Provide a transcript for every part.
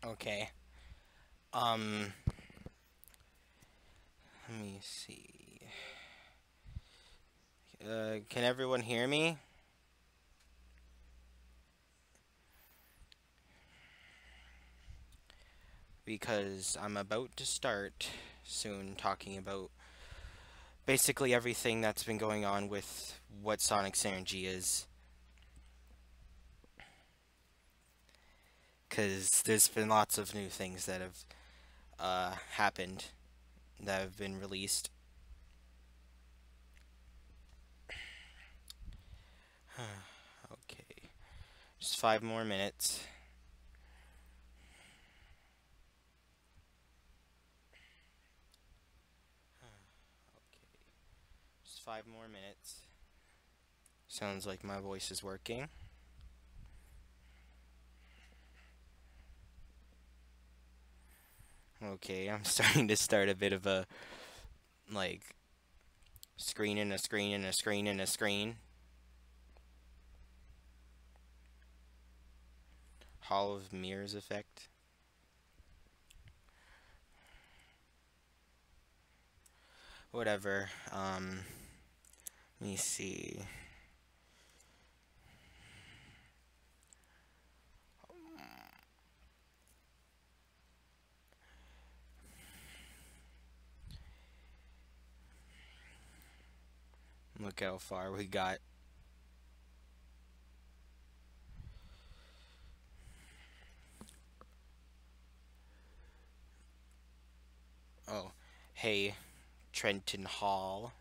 Okay. Let me see. Can everyone hear me? Because I'm about to start soon talking about basically everything that's been going on with what Sonic Synergy is. Because there's been lots of new things that have happened, that have been released. Okay. Just 5 more minutes. Okay. Just 5 more minutes. Sounds like my voice is working. Okay, I'm starting to start a bit of a, like, screen and a screen and a screen and a screen. Hall of Mirrors effect. Whatever. Let me see. Look how far we got. Oh, hey, Trenton Hall.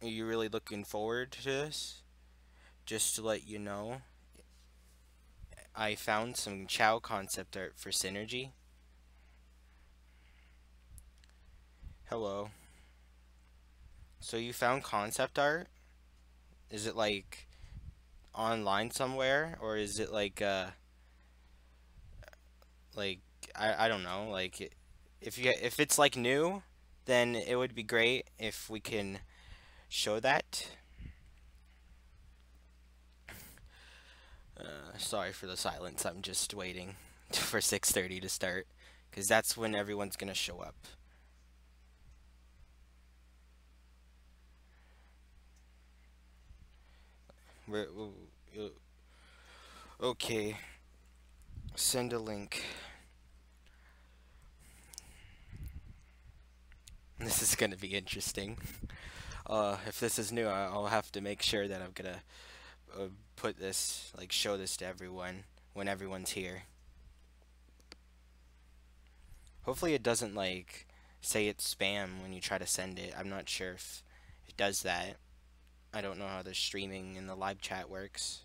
Are you really looking forward to this? Just to let you know, I found some Chow concept art for Synergy. Hello. So you found concept art? Is it like online somewhere, or is it like I don't know, like if it's like new, then it would be great if we can show that. Sorry for the silence. I'm just waiting for 6:30 to start, because that's when everyone's gonna show up. Uh, okay, send a link. This is gonna be interesting. If this is new, I'll have to make sure that I'm gonna put this, like, show this to everyone when everyone's here. Hopefully it doesn't, like, say it's spam when you try to send it. I'm not sure if it does that. I don't know how the streaming and the live chat works.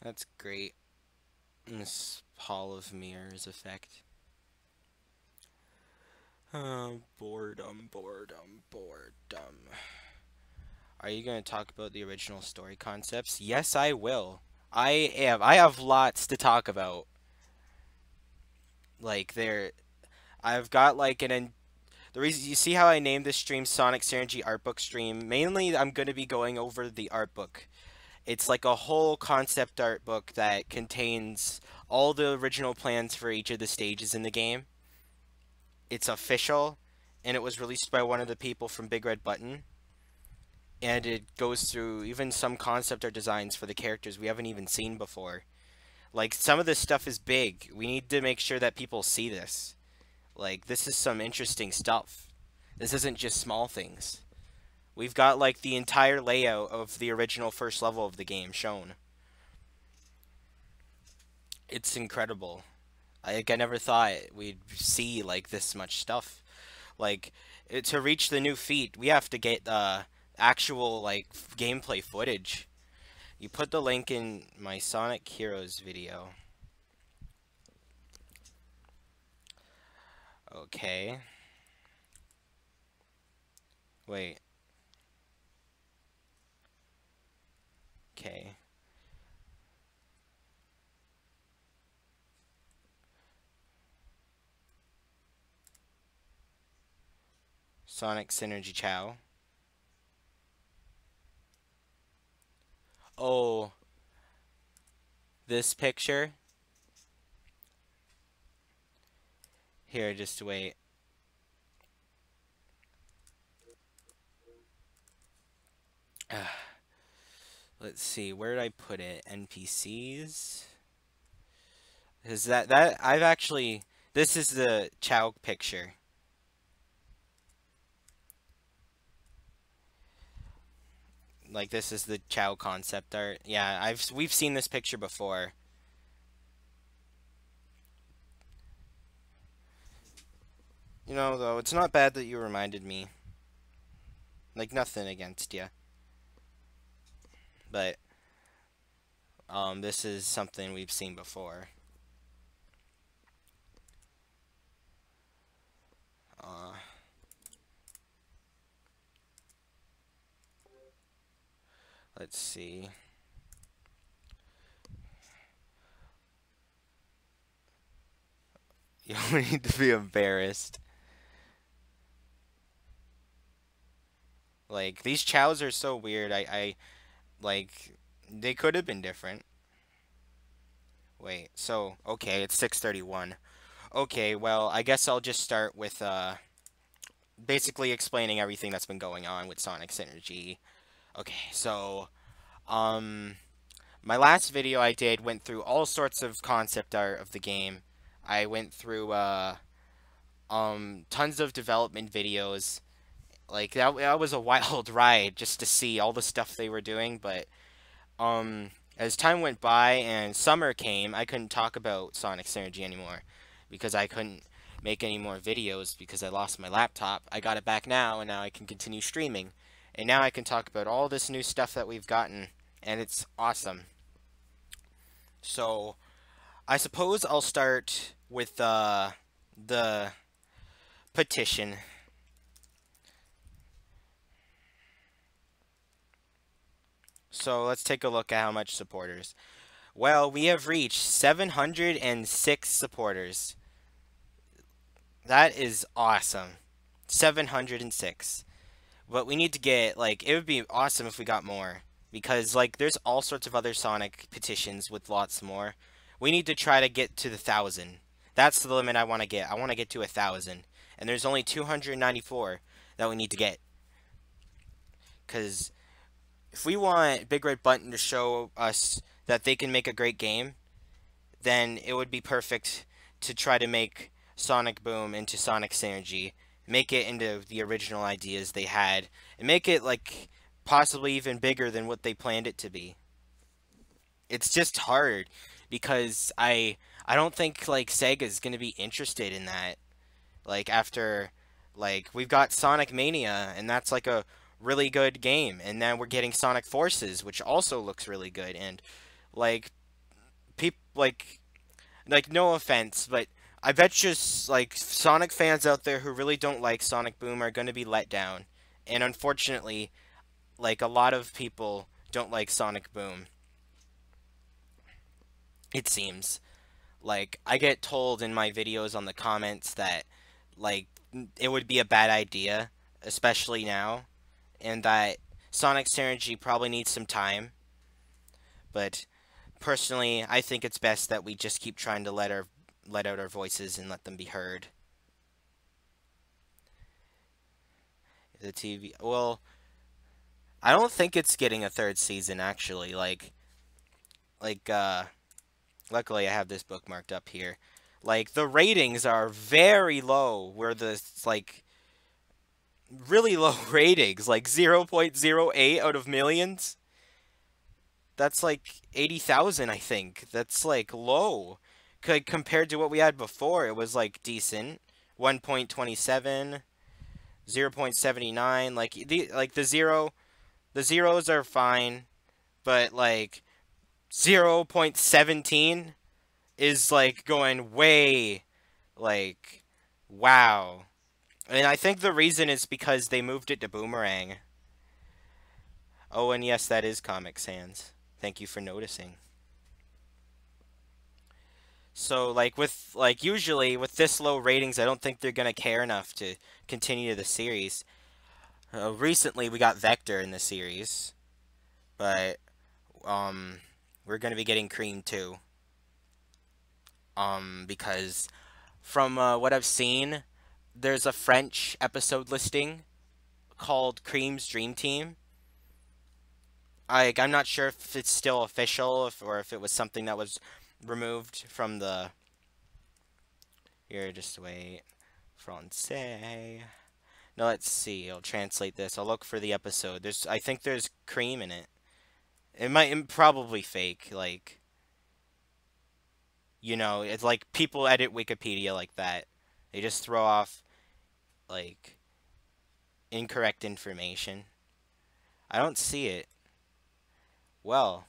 That's great. This Hall of Mirrors effect. Boredom, boredom, boredom. Are you going to talk about the original story concepts? Yes, I will. I am. I have lots to talk about. Like, I've got like the reason you see how I named this stream Sonic Synergy Artbook stream. Mainly, I'm going to be going over the artbook. It's like a whole concept art book that contains all the original plans for each of the stages in the game. It's official, and it was released by one of the people from Big Red Button. And it goes through even some concept art designs for the characters we haven't even seen before. Like, some of this stuff is big. We need to make sure that people see this. Like, this is some interesting stuff. This isn't just small things. We've got, like, the entire layout of the original first level of the game shown. It's incredible. I never thought we'd see, like, this much stuff. Like, to reach the new feat, we have to get actual, like, gameplay footage. You put the link in my Sonic Heroes video. Okay. Wait. Okay. Sonic Synergy Chow. Oh, this picture? Here, just wait. Let's see, where did I put it? NPCs? Is that I've actually, this is the Chow picture. Like, this is the Chow concept art. Yeah, we've seen this picture before. You know, though, it's not bad that you reminded me. Like, nothing against you. But, this is something we've seen before. Uh, let's see. You don't need to be embarrassed. Like, these chows are so weird. Like, they could have been different. Wait, so, okay, it's 6:31. Okay, well, I guess I'll just start with, basically explaining everything that's been going on with Sonic Synergy. Okay, so, um, my last video I did went through all sorts of concept art of the game. I went through, tons of development videos. Like, that was a wild ride just to see all the stuff they were doing, but, as time went by and summer came, I couldn't talk about Sonic Synergy anymore because I couldn't make any more videos because I lost my laptop. I got it back now, and now I can continue streaming. And now I can talk about all this new stuff that we've gotten, and it's awesome. So, I suppose I'll start with the petition. So, let's take a look at how much supporters. Well, we have reached 706 supporters. That is awesome. 706. But we need to get, like, it would be awesome if we got more. Because, like, there's all sorts of other Sonic petitions with lots more. We need to try to get to the 1,000. That's the limit I want to get. I want to get to 1,000. And there's only 294 that we need to get. Because if we want Big Red Button to show us that they can make a great game, then it would be perfect to try to make Sonic Boom into Sonic Synergy, make it into the original ideas they had, and make it, like, possibly even bigger than what they planned it to be. It's just hard because I don't think, like, Sega's gonna be interested in that. Like, after, like, we've got Sonic Mania, and that's like a really good game, and then we're getting Sonic Forces, which also looks really good, and, like, people, like, no offense, but I bet you, like, Sonic fans out there who really don't like Sonic Boom are going to be let down. And unfortunately, like, a lot of people don't like Sonic Boom. It seems. Like, I get told in my videos on the comments that, like, it would be a bad idea, especially now, and that Sonic Synergy probably needs some time. But personally, I think it's best that we just keep trying to let out our voices and let them be heard. The TV, well, I don't think it's getting a third season actually. Like, luckily I have this bookmarked up here. Like, the ratings are very low. Where the, like, really low ratings, like 0.08 out of millions. That's like 80,000, I think. That's, like, low. Compared to what we had before, it was, like, decent. 1.27, 0.79. Like, the zeros are fine, but, like, 0.17 is, like, going way, like, Wow. And I think the reason is because they moved it to Boomerang. Oh, and yes, that is Comic Sans. Thank you for noticing. So, like usually with this low ratings, I don't think they're gonna care enough to continue the series. Recently, we got Vector in the series, but um, we're gonna be getting Cream too. Because from what I've seen, there's a French episode listing called Cream's Dream Team. I'm not sure if it's still official, or if it was something that was removed from the. Here, just wait. Francais. No, let's see. I'll translate this. I'll look for the episode. I think there's cream in it. Probably fake. Like, it's like people edit Wikipedia like that. They just throw off like incorrect information. I don't see it. Well,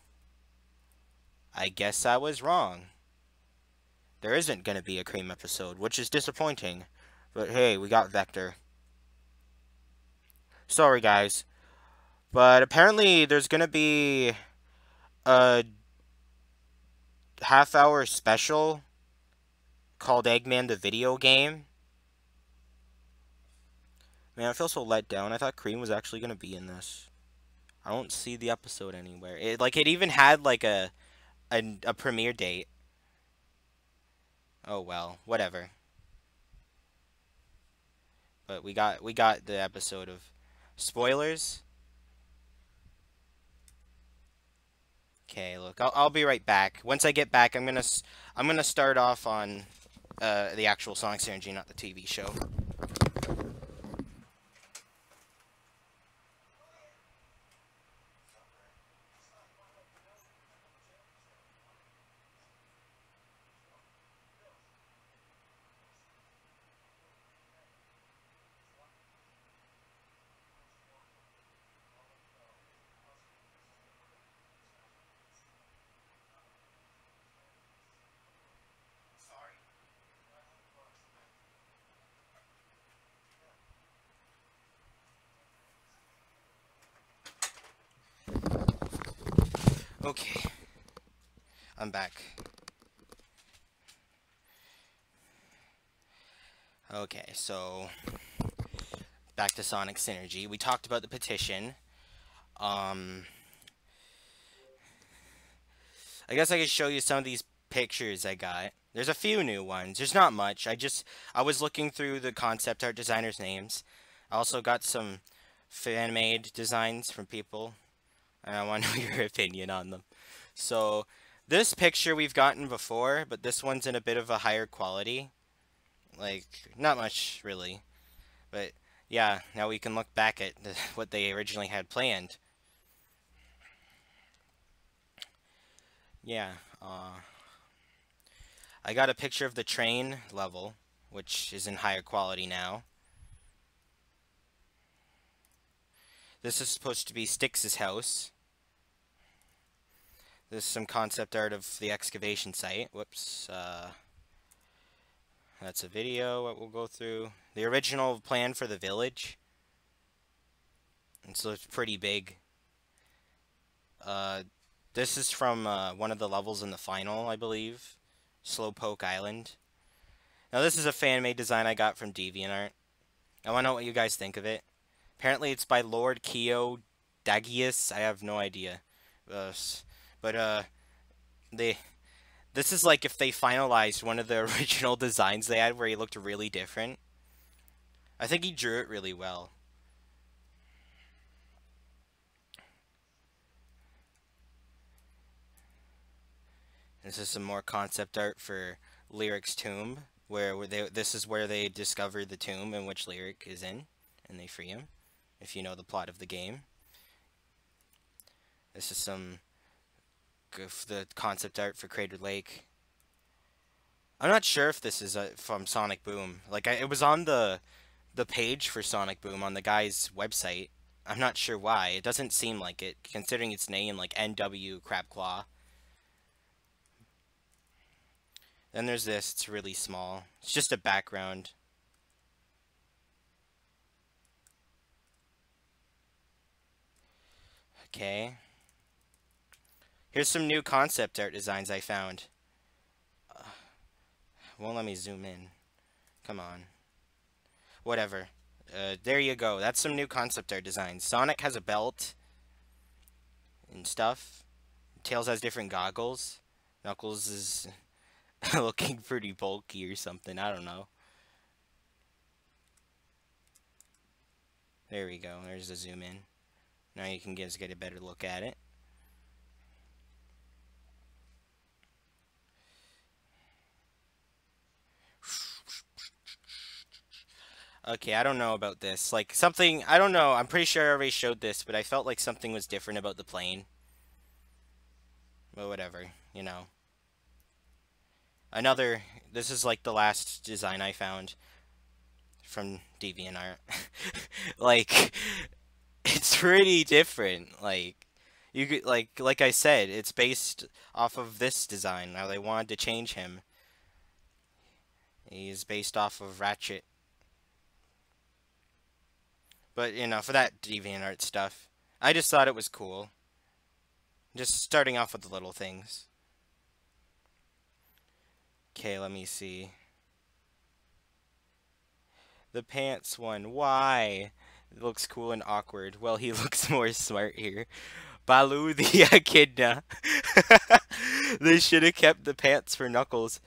I guess I was wrong. There isn't gonna be a cream episode, which is disappointing. But hey, we got Vector. Sorry, guys. But apparently, there's gonna be a half-hour special called Eggman the Video Game. Man, I feel so let down. I thought Cream was actually gonna be in this. I don't see the episode anywhere. It even had like a premiere date. Oh well, whatever. But we got the episode of spoilers. Okay, look, I'll be right back. Once I get back, I'm gonna start off on the actual Sonic Synergy, not the TV show. Okay, I'm back. Okay, so back to Sonic Synergy. We talked about the petition. Um, I guess I could show you some of these pictures I got. There's a few new ones. There's not much. I was looking through the concept art designers' names. I also got some fan-made designs from people, and I want to know your opinion on them. So, this picture we've gotten before, but this one's in a bit of a higher quality. Like, not much, really. But, yeah, now we can look back at what they originally had planned. Yeah, I got a picture of the train level, which is in higher quality now. This is supposed to be Styx's house. This is some concept art of the excavation site. Whoops. That's a video what we'll go through. The original plan for the village. And so it's pretty big. This is from one of the levels in the final, I believe. Slowpoke Island. Now this is a fan-made design I got from DeviantArt. I want to know what you guys think of it. Apparently it's by Lord Keo Dagius. I have no idea. But this is like if they finalized one of the original designs they had where he looked really different. I think he drew it really well. This is some more concept art for Lyric's tomb, this is where they discover the tomb in which Lyric is in, and they free him, if you know the plot of the game. This is some the concept art for Crater Lake. I'm not sure if this is from Sonic Boom. Like, it was on the page for Sonic Boom on the guy's website. I'm not sure why. It doesn't seem like it, considering its name, like NW Crabclaw. Then there's this. It's really small. It's just a background. Okay. Here's some new concept art designs I found. Won't let me zoom in. Come on. Whatever. There you go. That's some new concept art designs. Sonic has a belt and stuff. Tails has different goggles. Knuckles is looking pretty bulky or something. I don't know. There we go. There's the zoom in. Now you can just get a better look at it. Okay, I don't know about this. Like, something, I don't know. I'm pretty sure I already showed this, but I felt like something was different about the plane. But whatever, you know. This is like the last design I found from DeviantArt. Like, it's pretty different. Like, you could, like I said, it's based off of this design. Now they wanted to change him. He's based off of Ratchet. But, you know, for that DeviantArt stuff, I just thought it was cool. Just starting off with the little things. Okay, let me see. The pants one. Why? It looks cool and awkward. Well, he looks more smart here. Baloo the Echidna. They should have kept the pants for Knuckles.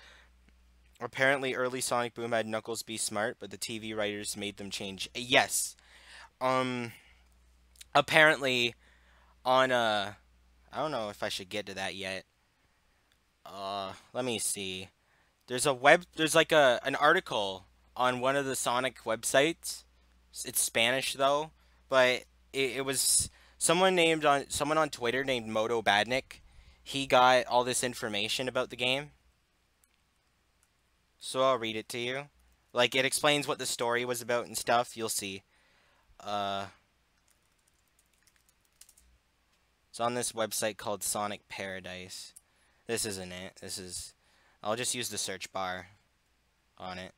Apparently, early Sonic Boom had Knuckles be smart, but the TV writers made them change. Yes. Apparently, on I don't know if I should get to that yet. Let me see. There's like an article on one of the Sonic websites. It's Spanish though, but it was someone on Twitter named Moto Badnik. He got all this information about the game. So I'll read it to you. Like, it explains what the story was about and stuff. You'll see. It's on this website called Sonic Paradise. This isn't it. I'll just use the search bar on it.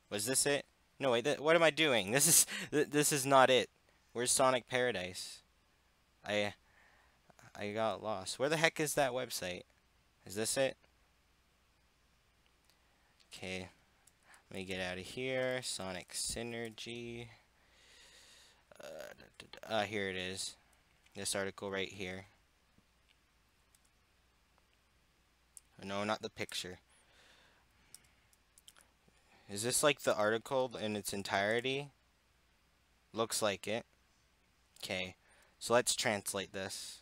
Was this it? No, wait, what am I doing? This is not it. Where's Sonic Paradise? I got lost. Where the heck is that website? Is this it? Okay. Let me get out of here. Sonic Synergy. Here it is. This article right here. No, not the picture. Is this like the article in its entirety? Looks like it. Okay. So let's translate this.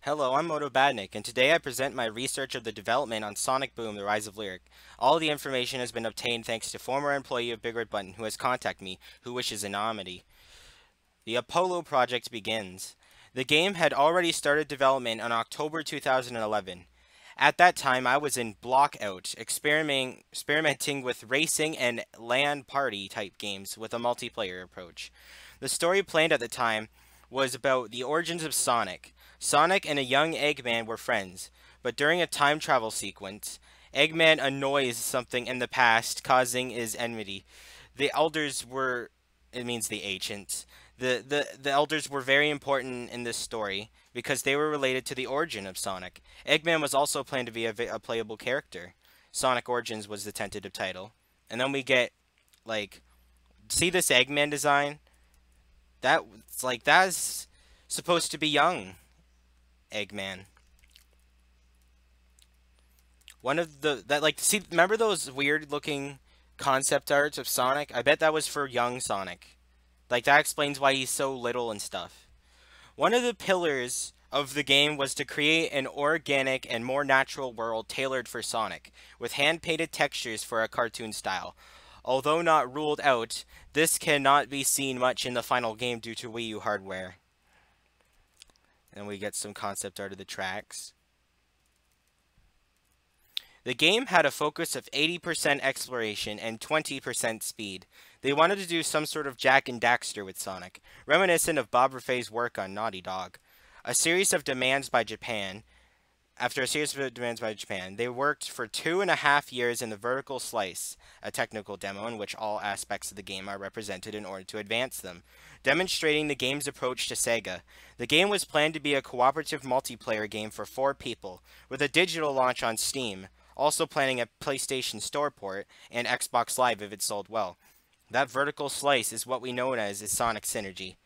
Hello, I'm Moto Badnik, and today I present my research of the development on Sonic Boom, The Rise of Lyric. All the information has been obtained thanks to former employee of Big Red Button who has contacted me, who wishes anonymity. The Apollo project begins. The game had already started development in October 2011. At that time, I was in Blockout, experimenting with racing and LAN party type games with a multiplayer approach. The story planned at the time was about the origins of Sonic. Sonic and a young Eggman were friends, but during a time travel sequence, Eggman annoys something in the past, causing his enmity. The elders were, it means the ancients. The elders were very important in this story because they were related to the origin of Sonic. Eggman was also planned to be a playable character. Sonic Origins was the tentative title. And then we get, like, see this Eggman design? That's supposed to be young Eggman. Remember those weird looking concept arts of Sonic? I bet that was for young Sonic. Like, that explains why he's so little and stuff. One of the pillars of the game was to create an organic and more natural world tailored for Sonic, with hand-painted textures for a cartoon style. Although not ruled out, this cannot be seen much in the final game due to Wii U hardware. And we get some concept art of the tracks. The game had a focus of 80% exploration and 20% speed. They wanted to do some sort of Jack and Daxter with Sonic, reminiscent of Bob Raffet's work on Naughty Dog. A series of demands by Japan After a series of demands by Japan, they worked for 2.5 years in the vertical slice, a technical demo in which all aspects of the game are represented in order to advance them, demonstrating the game's approach to Sega. The game was planned to be a cooperative multiplayer game for 4 people, with a digital launch on Steam, also planning a PlayStation Store port and Xbox Live if it sold well. That vertical slice is what we know as Sonic Synergy.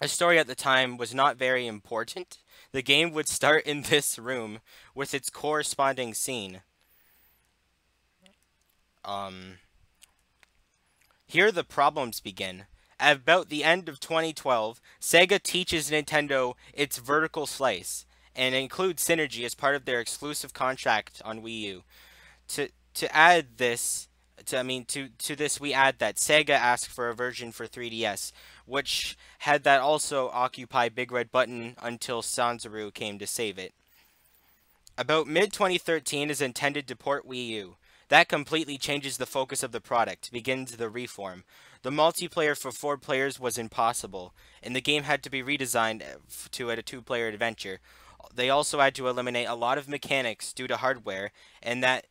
The story at the time was not very important. The game would start in this room with its corresponding scene. Um, Here the problems begin. At about the end of 2012, Sega teaches Nintendo its vertical slice and includes Synergy as part of their exclusive contract on Wii U. To add this, to this we add that Sega asked for a version for 3DS, which had that also occupy Big Red Button until Sanzaru came to save it. About mid-2013 is intended to port Wii U. That completely changes the focus of the product, begins the reform. The multiplayer for 4 players was impossible, and the game had to be redesigned to a 2-player adventure. They also had to eliminate a lot of mechanics due to hardware, and that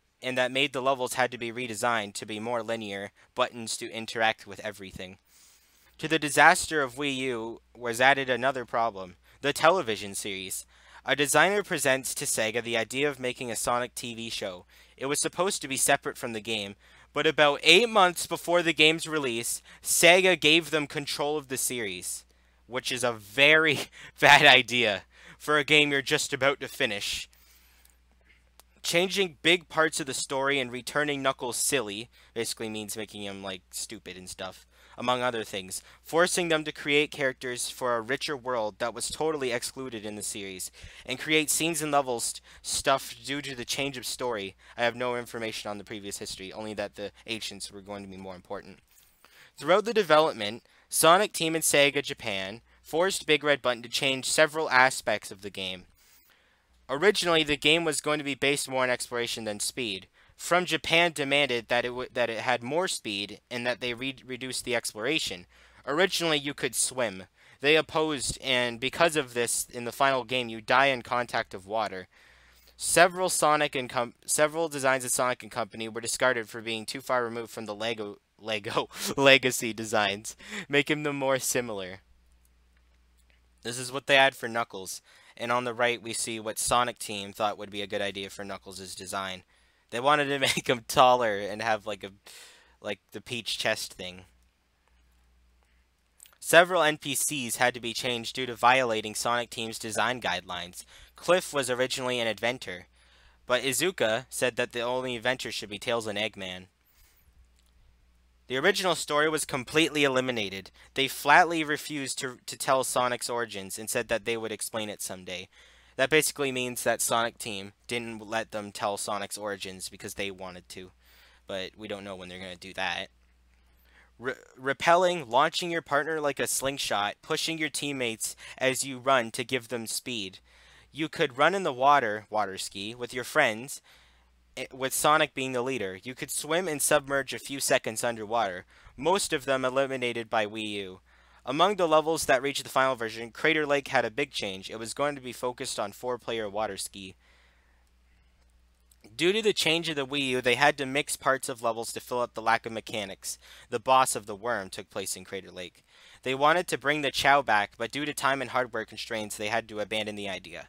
made the levels had to be redesigned to be more linear, buttons to interact with everything. To the disaster of Wii U was added another problem, the television series. A designer presents to Sega the idea of making a Sonic TV show. It was supposed to be separate from the game, but about 8 months before the game's release, Sega gave them control of the series, which is a very bad idea for a game you're just about to finish. Changing big parts of the story and returning Knuckles silly basically means making him like stupid and stuff, among other things, forcing them to create characters for a richer world that was totally excluded in the series, and create scenes and levels stuffed due to the change of story. I have no information on the previous history, only that the ancients were going to be more important. Throughout the development, Sonic Team and Sega Japan forced Big Red Button to change several aspects of the game. Originally, the game was going to be based more on exploration than speed. From Japan demanded that it had more speed and that they reduced the exploration. Originally, you could swim. They opposed, and because of this, in the final game, you die in contact of water. Several designs of Sonic and Company were discarded for being too far removed from the Lego legacy designs, making them more similar. This is what they had for Knuckles. And on the right, we see what Sonic Team thought would be a good idea for Knuckles' design. They wanted to make him taller and have like the Peach chest thing. Several NPCs had to be changed due to violating Sonic Team's design guidelines. Cliff was originally an inventor, but Izuka said that the only inventor should be Tails and Eggman. The original story was completely eliminated. They flatly refused to tell Sonic's origins and said that they would explain it someday. That basically means that Sonic Team didn't let them tell Sonic's origins because they wanted to. But we don't know when they're going to do that. Repelling, launching your partner like a slingshot, pushing your teammates as you run to give them speed. You could run in the water ski, with your friends, with Sonic being the leader. You could swim and submerge a few seconds underwater, most of them eliminated by Wii U. Among the levels that reached the final version, Crater Lake had a big change. It was going to be focused on 4-player water ski. Due to the change of the Wii U, they had to mix parts of levels to fill up the lack of mechanics. The boss of the worm took place in Crater Lake. They wanted to bring the Chow back, but due to time and hardware constraints, they had to abandon the idea.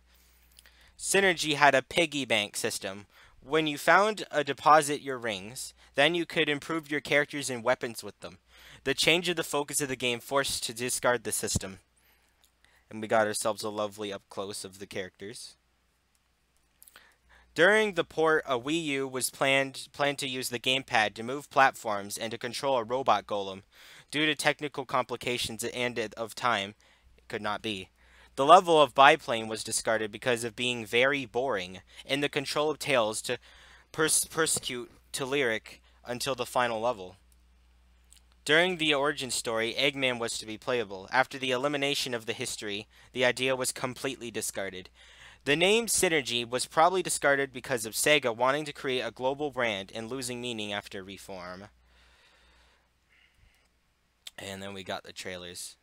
Synergy had a piggy bank system. When you found a deposit your rings, then you could improve your characters and weapons with them. The change of the focus of the game forced to discard the system. And we got ourselves a lovely up close of the characters. During the port, a Wii U was planned to use the gamepad to move platforms and to control a robot golem. Due to technical complications and of time, it could not be. The level of biplane was discarded because of being very boring, and the control of Tails to persecute to Lyric until the final level. During the origin story, Eggman was to be playable. After the elimination of the history, the idea was completely discarded. The name Synergy was probably discarded because of Sega wanting to create a global brand and losing meaning after reform. And then we got the trailers.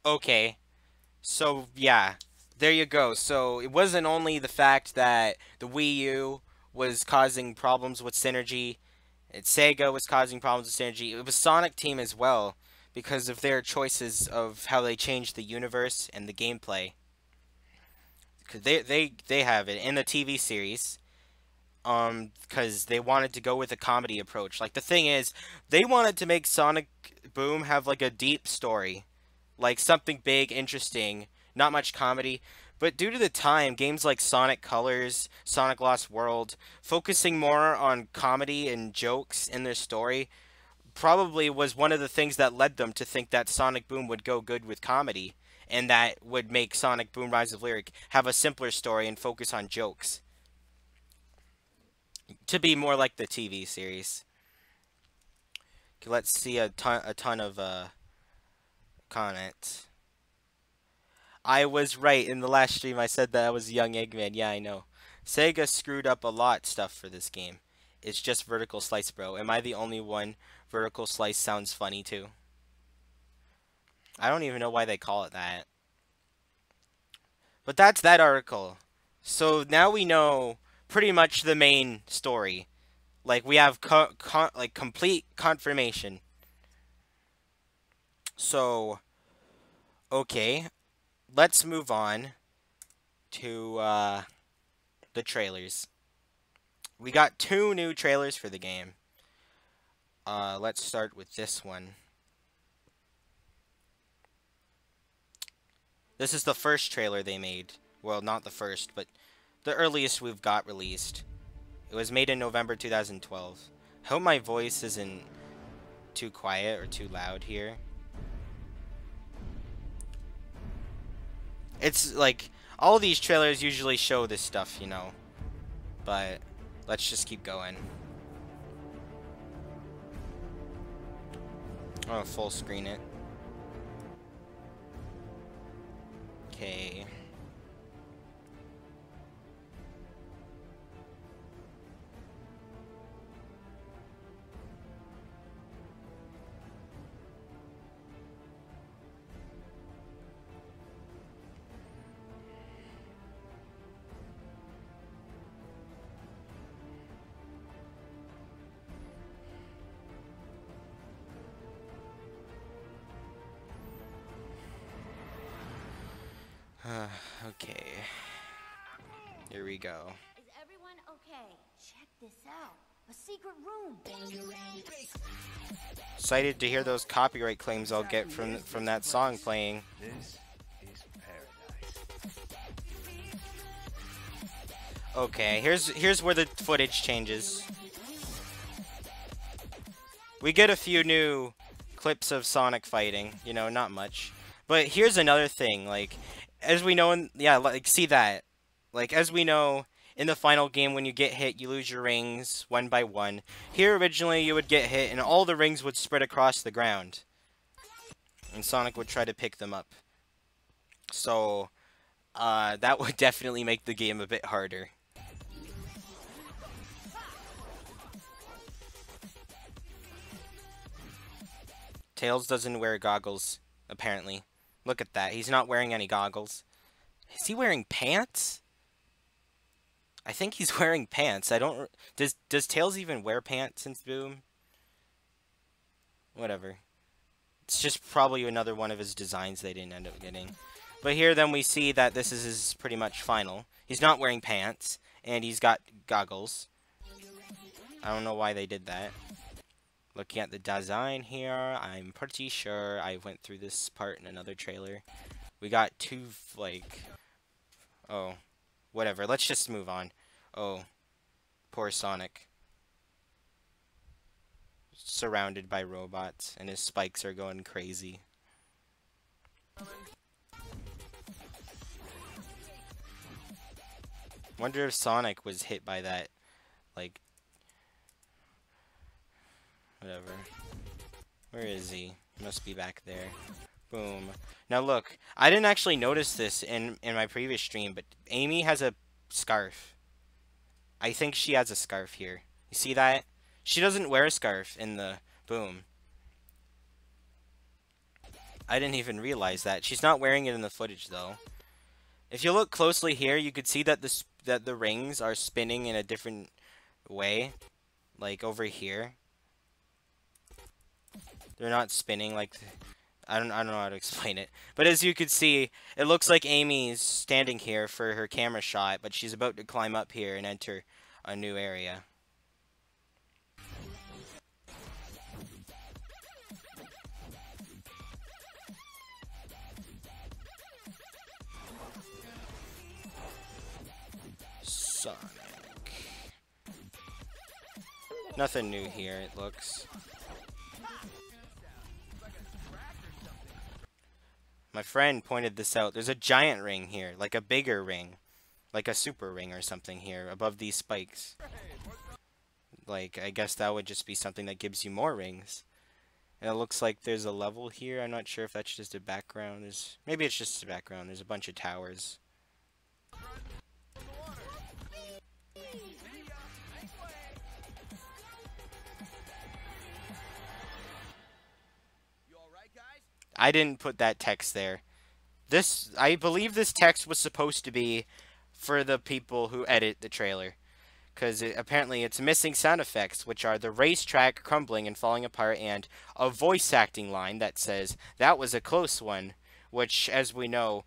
Okay. So, yeah, There you go. So it wasn't only the fact that the Wii U was causing problems with synergy, and Sega was causing problems with synergy. It was Sonic Team as well because of their choices of how they changed the universe and the gameplay. Because they have it in the TV series. Because they wanted to go with a comedy approach. Like the thing is, they wanted to make Sonic Boom have like a deep story, like something big, interesting, not much comedy. But due to the time, games like Sonic Colors, Sonic Lost World, focusing more on comedy and jokes in their story, probably was one of the things that led them to think that Sonic Boom would go good with comedy, and that would make Sonic Boom Rise of Lyric have a simpler story and focus on jokes, to be more like the TV series. Okay, let's see a ton of comments. I was right in the last stream. I said that I was young Eggman. Yeah, I know. Sega screwed up a lot stuff for this game. It's just vertical slice, bro. Am I the only one? Vertical slice sounds funny too. I don't even know why they call it that. But that's that article. So now we know pretty much the main story. Like we have like complete confirmation. So okay, let's move on to the trailers. We got 2 new trailers for the game. Let's start with this one. This is the first trailer they made. Well, not the first, but the earliest we've got released. It was made in November 2012. I hope my voice isn't too quiet or too loud here. It's like, all these trailers usually show this stuff, you know. But let's just keep going. I'm gonna full screen it. Okay. Okay. Here we go. Is everyone okay? Check this out. A secret room. Excited to hear those copyright claims I'll get from that song playing. This is paradise. Okay, here's where the footage changes. We get a few new clips of Sonic fighting, you know, not much. But here's another thing, like, as we know like, see that. Like, as we know, in the final game, when you get hit, you lose your rings one by one. Here, originally, you would get hit, and all the rings would spread across the ground. And Sonic would try to pick them up. So, that would definitely make the game a bit harder. Tails doesn't wear goggles, apparently. Look at that. He's not wearing any goggles. Is he wearing pants? I think he's wearing pants. I don't... Does Tails even wear pants since Boom? Whatever. It's just probably another one of his designs they didn't end up getting. But here then we see that this is his pretty much final. He's not wearing pants, and he's got goggles. I don't know why they did that. Looking at the design here, I'm pretty sure I went through this part in another trailer. We got 2, like... Oh. Whatever, let's just move on. Oh. Poor Sonic. Surrounded by robots, and his spikes are going crazy. Wonder if Sonic was hit by that, like... Whatever. Where is he? He must be back there. Boom. Now look, I didn't actually notice this in my previous stream, but Amy has a scarf. I think she has a scarf here. You see that? She doesn't wear a scarf in the Boom. I didn't even realize that. She's not wearing it in the footage, though. If you look closely here, you could see that the rings are spinning in a different way, like over here. They're not spinning like I don't know how to explain it. But as you could see, it looks like Amy's standing here for her camera shot, but she's about to climb up here and enter a new area. Sonic. Nothing new here, it looks. My friend pointed this out. There's a giant ring here, like a bigger ring. Like a super ring or something here, above these spikes. Like, I guess that would just be something that gives you more rings. And it looks like there's a level here. I'm not sure if that's just a background. Maybe it's just a background. There's a bunch of towers. I didn't put that text there. I believe this text was supposed to be for the people who edit the trailer. Because apparently it's missing sound effects, which are the racetrack crumbling and falling apart, and a voice acting line that says, "That was a close one," which, as we know,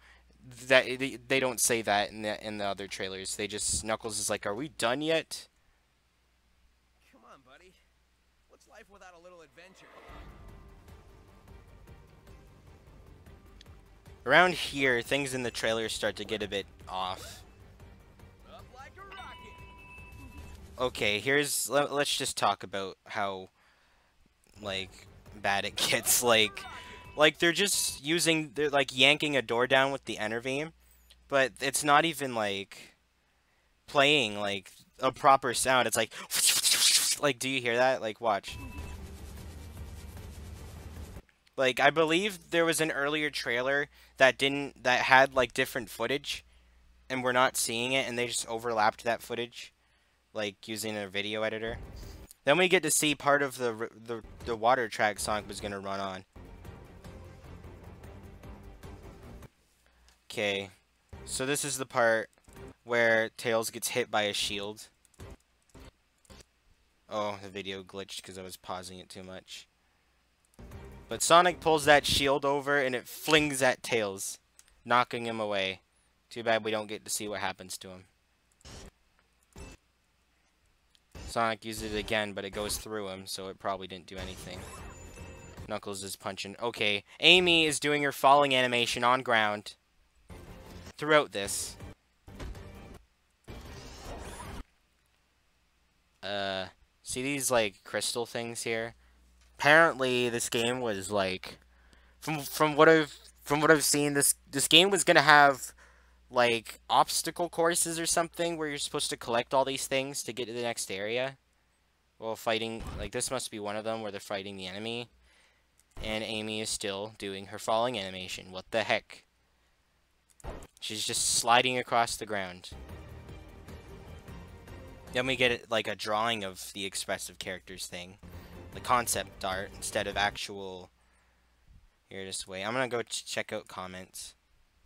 that they don't say that in the other trailers. They just, Knuckles is like, "Are we done yet?" Come on, buddy. What's life without a little adventure? Around here, things in the trailer start to get a bit off. Up like a rocket. Okay, let's just talk about how, like, bad it gets. Like they're just they're like yanking a door down with the Enervame, but it's not even like playing like a proper sound. It's like, like, do you hear that? Like, watch. Like, I believe there was an earlier trailer that had like different footage, and we're not seeing it, and they just overlapped that footage, like using a video editor. Then we get to see part of the water track Sonic was gonna run on. Okay, so this is the part where Tails gets hit by a shield. Oh, the video glitched because I was pausing it too much. But Sonic pulls that shield over and it flings at Tails, knocking him away. Too bad we don't get to see what happens to him. Sonic uses it again, but it goes through him, so it probably didn't do anything. Knuckles is punching. Okay, Amy is doing her falling animation on ground throughout this. See these, like, crystal things here? Apparently, this game was, like, from what I've seen, this game was gonna have, like, obstacle courses or something where you're supposed to collect all these things to get to the next area. Well, fighting, like, this must be one of them where they're fighting the enemy. And Amy is still doing her falling animation. What the heck? She's just sliding across the ground. Then we get, like, a drawing of the expressive characters thing. The concept art instead of actual... Here, just wait. I'm gonna go check out comments.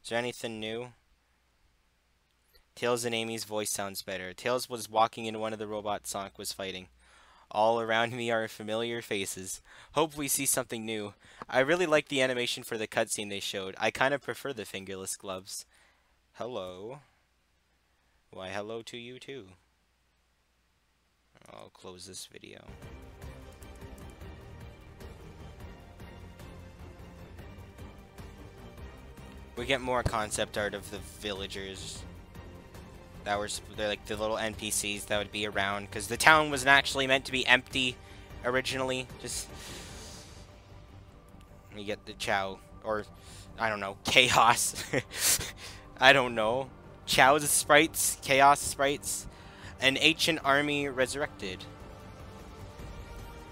Is there anything new? Tails and Amy's voice sounds better. Tails was walking into one of the robots Sonic was fighting. All around me are familiar faces. Hope we see something new. I really like the animation for the cutscene they showed. I kind of prefer the fingerless gloves. Hello. Why, hello to you too. I'll close this video. We get more concept art of the villagers. They're like the little NPCs that would be around, because the town wasn't actually meant to be empty originally. Just we get the Chow, or I don't know, Chaos. I don't know. Chow's sprites, Chaos sprites, an ancient army resurrected.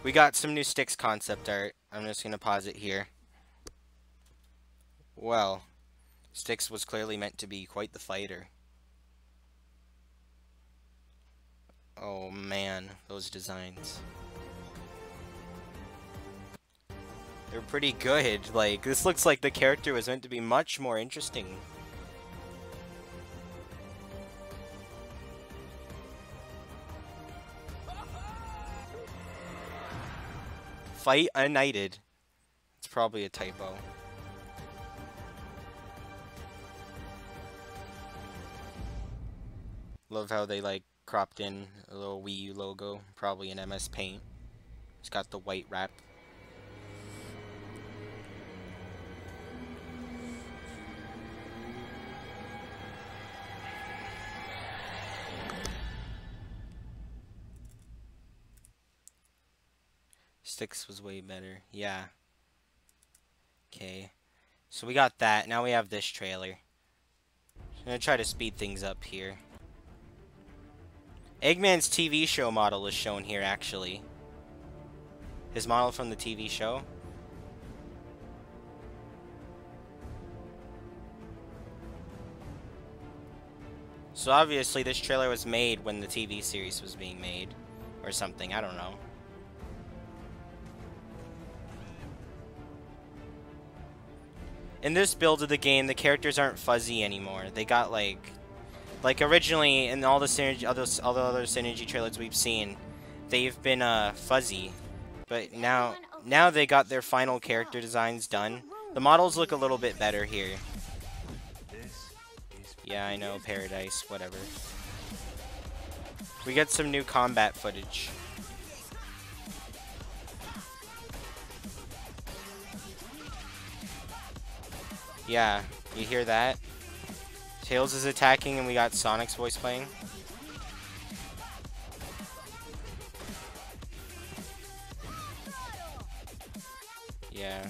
We got some new Sticks concept art. I'm just gonna pause it here. Well, Sticks was clearly meant to be quite the fighter. Oh man, those designs. They're pretty good. Like, this looks like the character was meant to be much more interesting. Fight united. It's probably a typo. Love how they like cropped in a little Wii U logo, probably in MS Paint. It's got the white wrap. Sticks was way better. Yeah. Okay. So we got that. Now we have this trailer. I'm gonna try to speed things up here. Eggman's TV show model is shown here, actually. His model from the TV show. So obviously this trailer was made when the TV series was being made. Or something, I don't know. In this build of the game, the characters aren't fuzzy anymore. They got like originally in all the synergy, all the other synergy trailers we've seen, they've been fuzzy. But now they got their final character designs done. The models look a little bit better here. Yeah, I know, Paradise, whatever. We get some new combat footage. Yeah, you hear that? Tails is attacking and we got Sonic's voice playing. Yeah.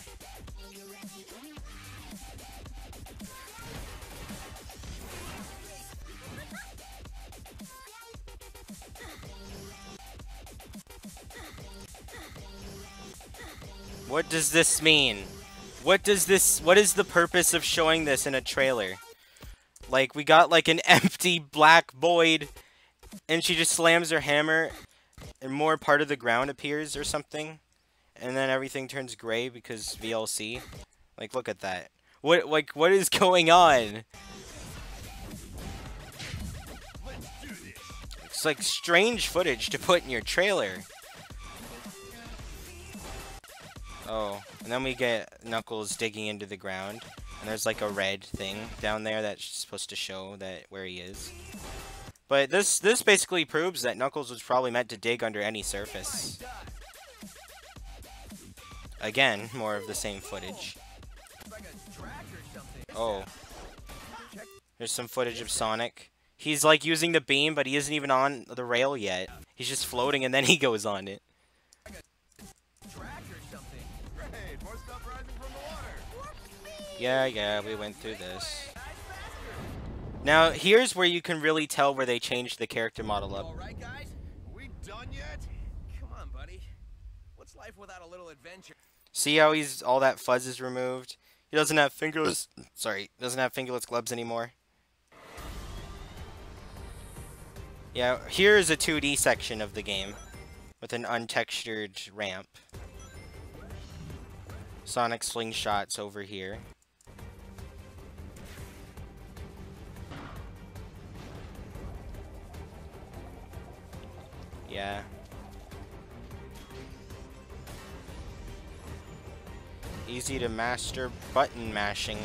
What does this mean? What is the purpose of showing this in a trailer? Like, we got like an empty black void and she just slams her hammer and more part of the ground appears or something. And then everything turns gray because VLC. Like, look at that. What is going on? It's like strange footage to put in your trailer. Oh, and then we get Knuckles digging into the ground. And there's like a red thing down there that's supposed to show that where he is. But this basically proves that Knuckles was probably meant to dig under any surface. Again, more of the same footage. Oh. There's some footage of Sonic. He's like using the beam, but he isn't even on the rail yet. He's just floating and then he goes on it. Yeah, we went through this. Now, here's where you can really tell where they changed the character model up. All right, guys? We done yet? Come on, buddy. What's life without a little adventure? See how all that fuzz is removed? He doesn't have fingerless gloves anymore. Yeah, here is a 2D section of the game with an untextured ramp. Sonic slingshots over here. Yeah. Easy to master button mashing.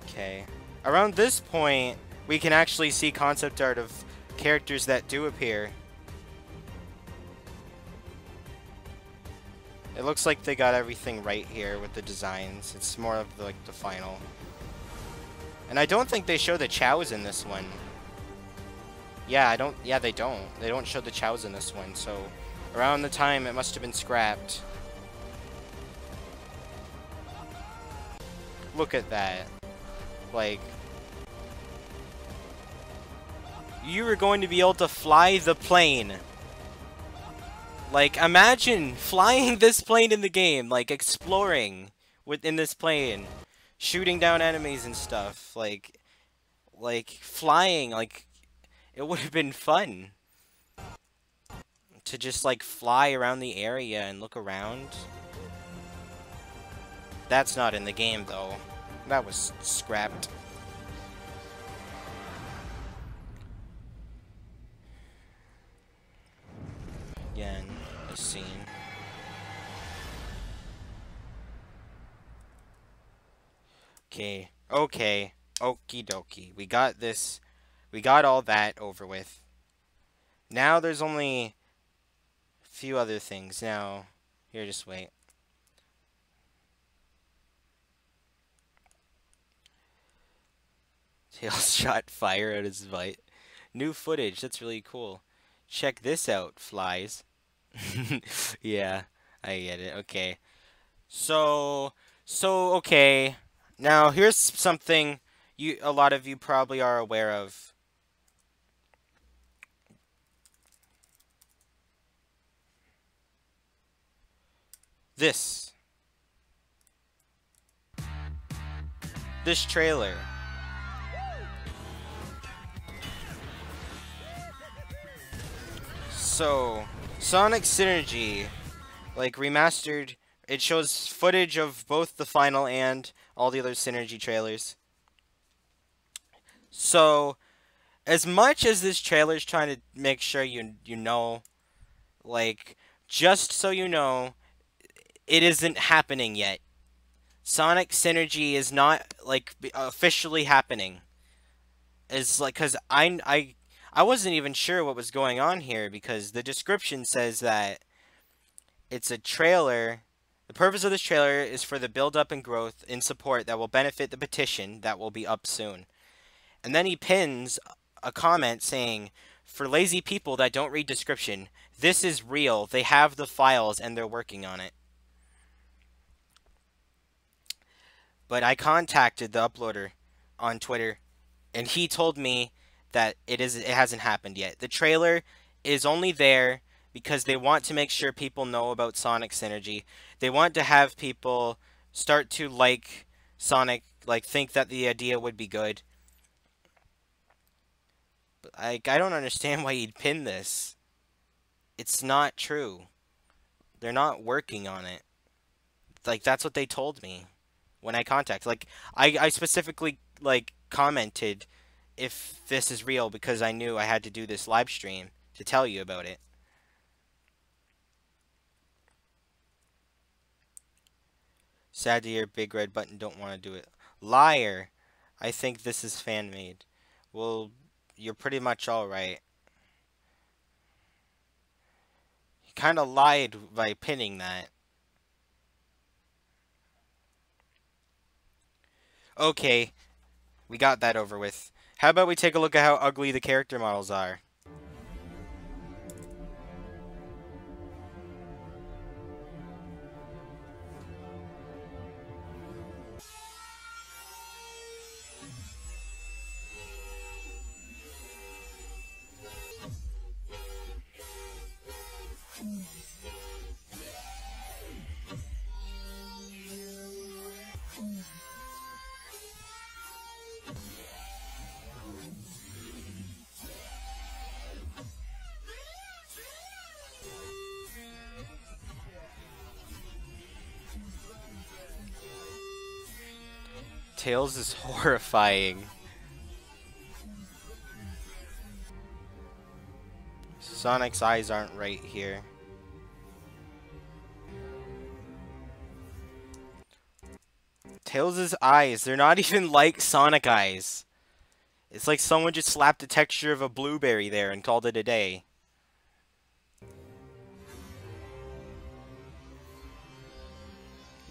Okay. Around this point, we can actually see concept art of characters that do appear. It looks like they got everything right here with the designs. It's more of the, like the final. And I don't think they show the chows in this one. Yeah, they don't. They don't show the chows in this one, so around the time it must have been scrapped. Look at that. Like, you were going to be able to fly the plane. Like, imagine flying this plane in the game, like exploring within this plane, shooting down enemies and stuff, like flying, like it would have been fun to just like fly around the area and look around. That's not in the game though. That was scrapped. Okay. Okay. Okie dokie. We got this. We got all that over with. Now there's only a few other things. Now, here, just wait. Tails shot fire at his bite. New footage. That's really cool. Check this out, flies. Yeah, I get it. Okay. So, okay. Now, here's something a lot of you probably are aware of. This. This trailer. So, Sonic Synergy, like remastered, it shows footage of both the final and all the other Synergy trailers. So, as much as this trailer is trying to make sure you know, like, just so you know, it isn't happening yet. Sonic Synergy is not like officially happening. It's like because I wasn't even sure what was going on here because the description says that it's a trailer. The purpose of this trailer is for the build up and growth in support that will benefit the petition that will be up soon. And then he pins a comment saying, "For lazy people that don't read description, this is real. They have the files and they're working on it." But I contacted the uploader on Twitter, and he told me that it hasn't happened yet. The trailer is only there because they want to make sure people know about Sonic Synergy. They want to have people start to like Sonic, like think that the idea would be good. But I don't understand why he'd pin this. It's not true. They're not working on it. Like that's what they told me when I contacted. Like I specifically like commented if this is real because I knew I had to do this live stream to tell you about it. Sad to hear Big Red Button don't want to do it. Liar. I think this is fan made. Well, you're pretty much alright. He kind of lied by pinning that. Okay, we got that over with. How about we take a look at how ugly the character models are? Tails is horrifying. Sonic's eyes aren't right here. Tails' eyes, they're not even like Sonic eyes. It's like someone just slapped the texture of a blueberry there and called it a day.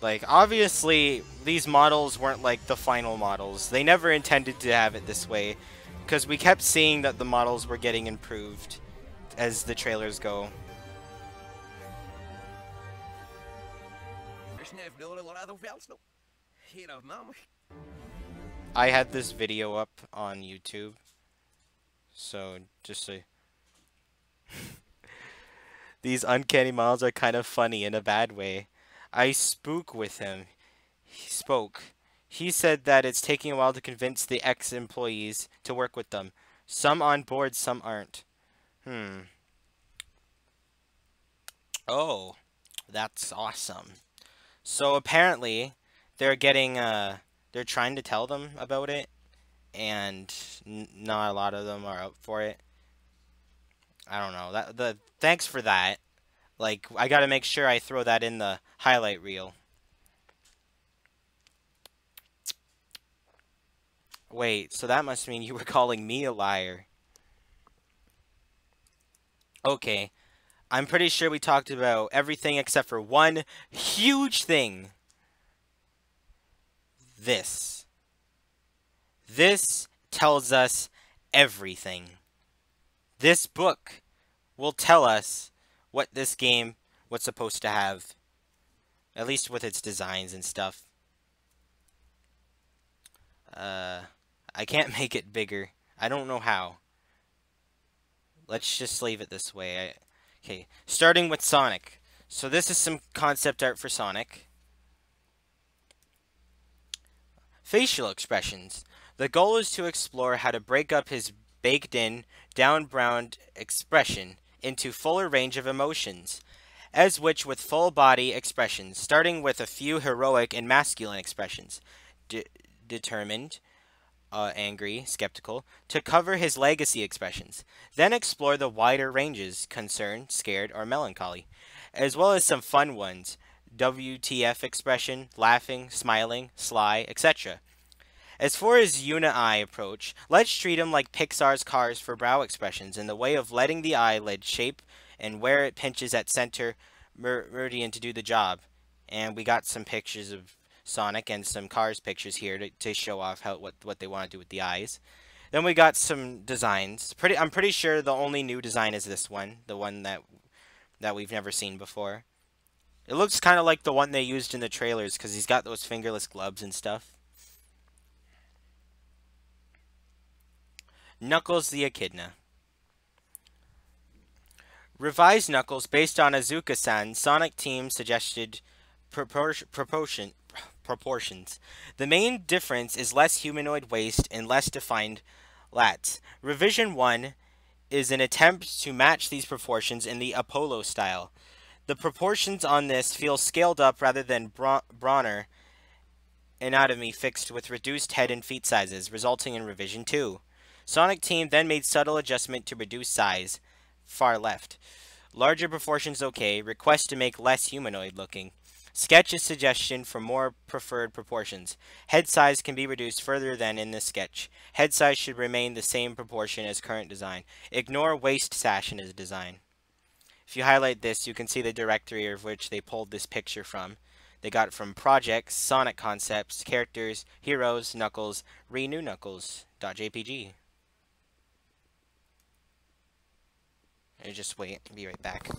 Like, obviously, these models weren't like the final models. They never intended to have it this way, because we kept seeing that the models were getting improved as the trailers go. I had this video up on YouTube, so just so... These uncanny models are kind of funny in a bad way. I spoke with him. He spoke. He said that it's taking a while to convince the ex-employees to work with them. Some on board, some aren't. Oh, that's awesome. So apparently, they're getting, they're trying to tell them about it, and not a lot of them are up for it. I don't know. Thanks for that. Like, I gotta make sure I throw that in the highlight reel. Wait, so that must mean you were calling me a liar. Okay, I'm pretty sure we talked about everything except for one huge thing. This. This tells us everything. This book will tell us what this game was supposed to have. At least with its designs and stuff. I can't make it bigger. I don't know how. Let's just leave it this way. Okay, starting with Sonic. So this is some concept art for Sonic. Facial expressions. The goal is to explore how to break up his baked-in, down-browned expression into fuller range of emotions, as which with full-body expressions, starting with a few heroic and masculine expressions. Determined, angry, skeptical, to cover his legacy expressions. Then explore the wider ranges, concerned, scared, or melancholy, as well as some fun ones, WTF expression, laughing, smiling, sly, etc. As for his uni-eye approach, let's treat him like Pixar's Cars for brow expressions in the way of letting the eyelid shape and where it pinches at center meridian to do the job. And we got some pictures of Sonic and some Cars pictures here to show off what they want to do with the eyes. Then we got some designs. I'm pretty sure the only new design is this one, the one that we've never seen before. It looks kind of like the one they used in the trailers because he's got those fingerless gloves and stuff. Knuckles the Echidna. Revised Knuckles based on Azuka-san's Sonic Team suggested proportions. The main difference is less humanoid waist and less defined lats. Revision 1 is an attempt to match these proportions in the Apollo style. The proportions on this feel scaled up rather than brawner anatomy fixed with reduced head and feet sizes, resulting in Revision 2. Sonic Team then made subtle adjustment to reduce size. Far left. Larger proportions okay. Request to make less humanoid looking. Sketch is suggestion for more preferred proportions. Head size can be reduced further than in the sketch. Head size should remain the same proportion as current design. Ignore waist sash in his design. If you highlight this, you can see the directory of which they pulled this picture from. They got it from projects, Sonic concepts, characters, heroes, Knuckles, renew Knuckles.jpg. Just wait, be right back.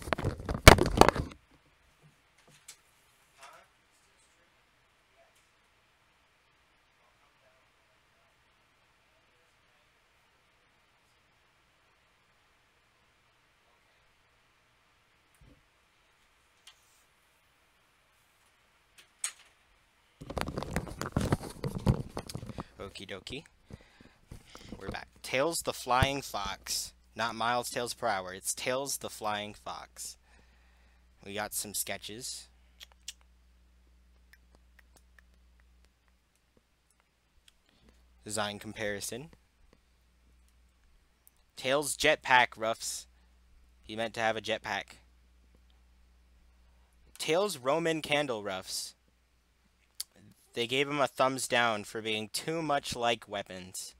Okie dokie. We're back. Tails the Flying Fox. Not miles tails per hour. It's Tails the Flying Fox. We got some sketches. Design comparison. Tails jetpack roughs. He meant to have a jetpack. Tails Roman candle roughs. They gave him a thumbs down for being too much like weapons.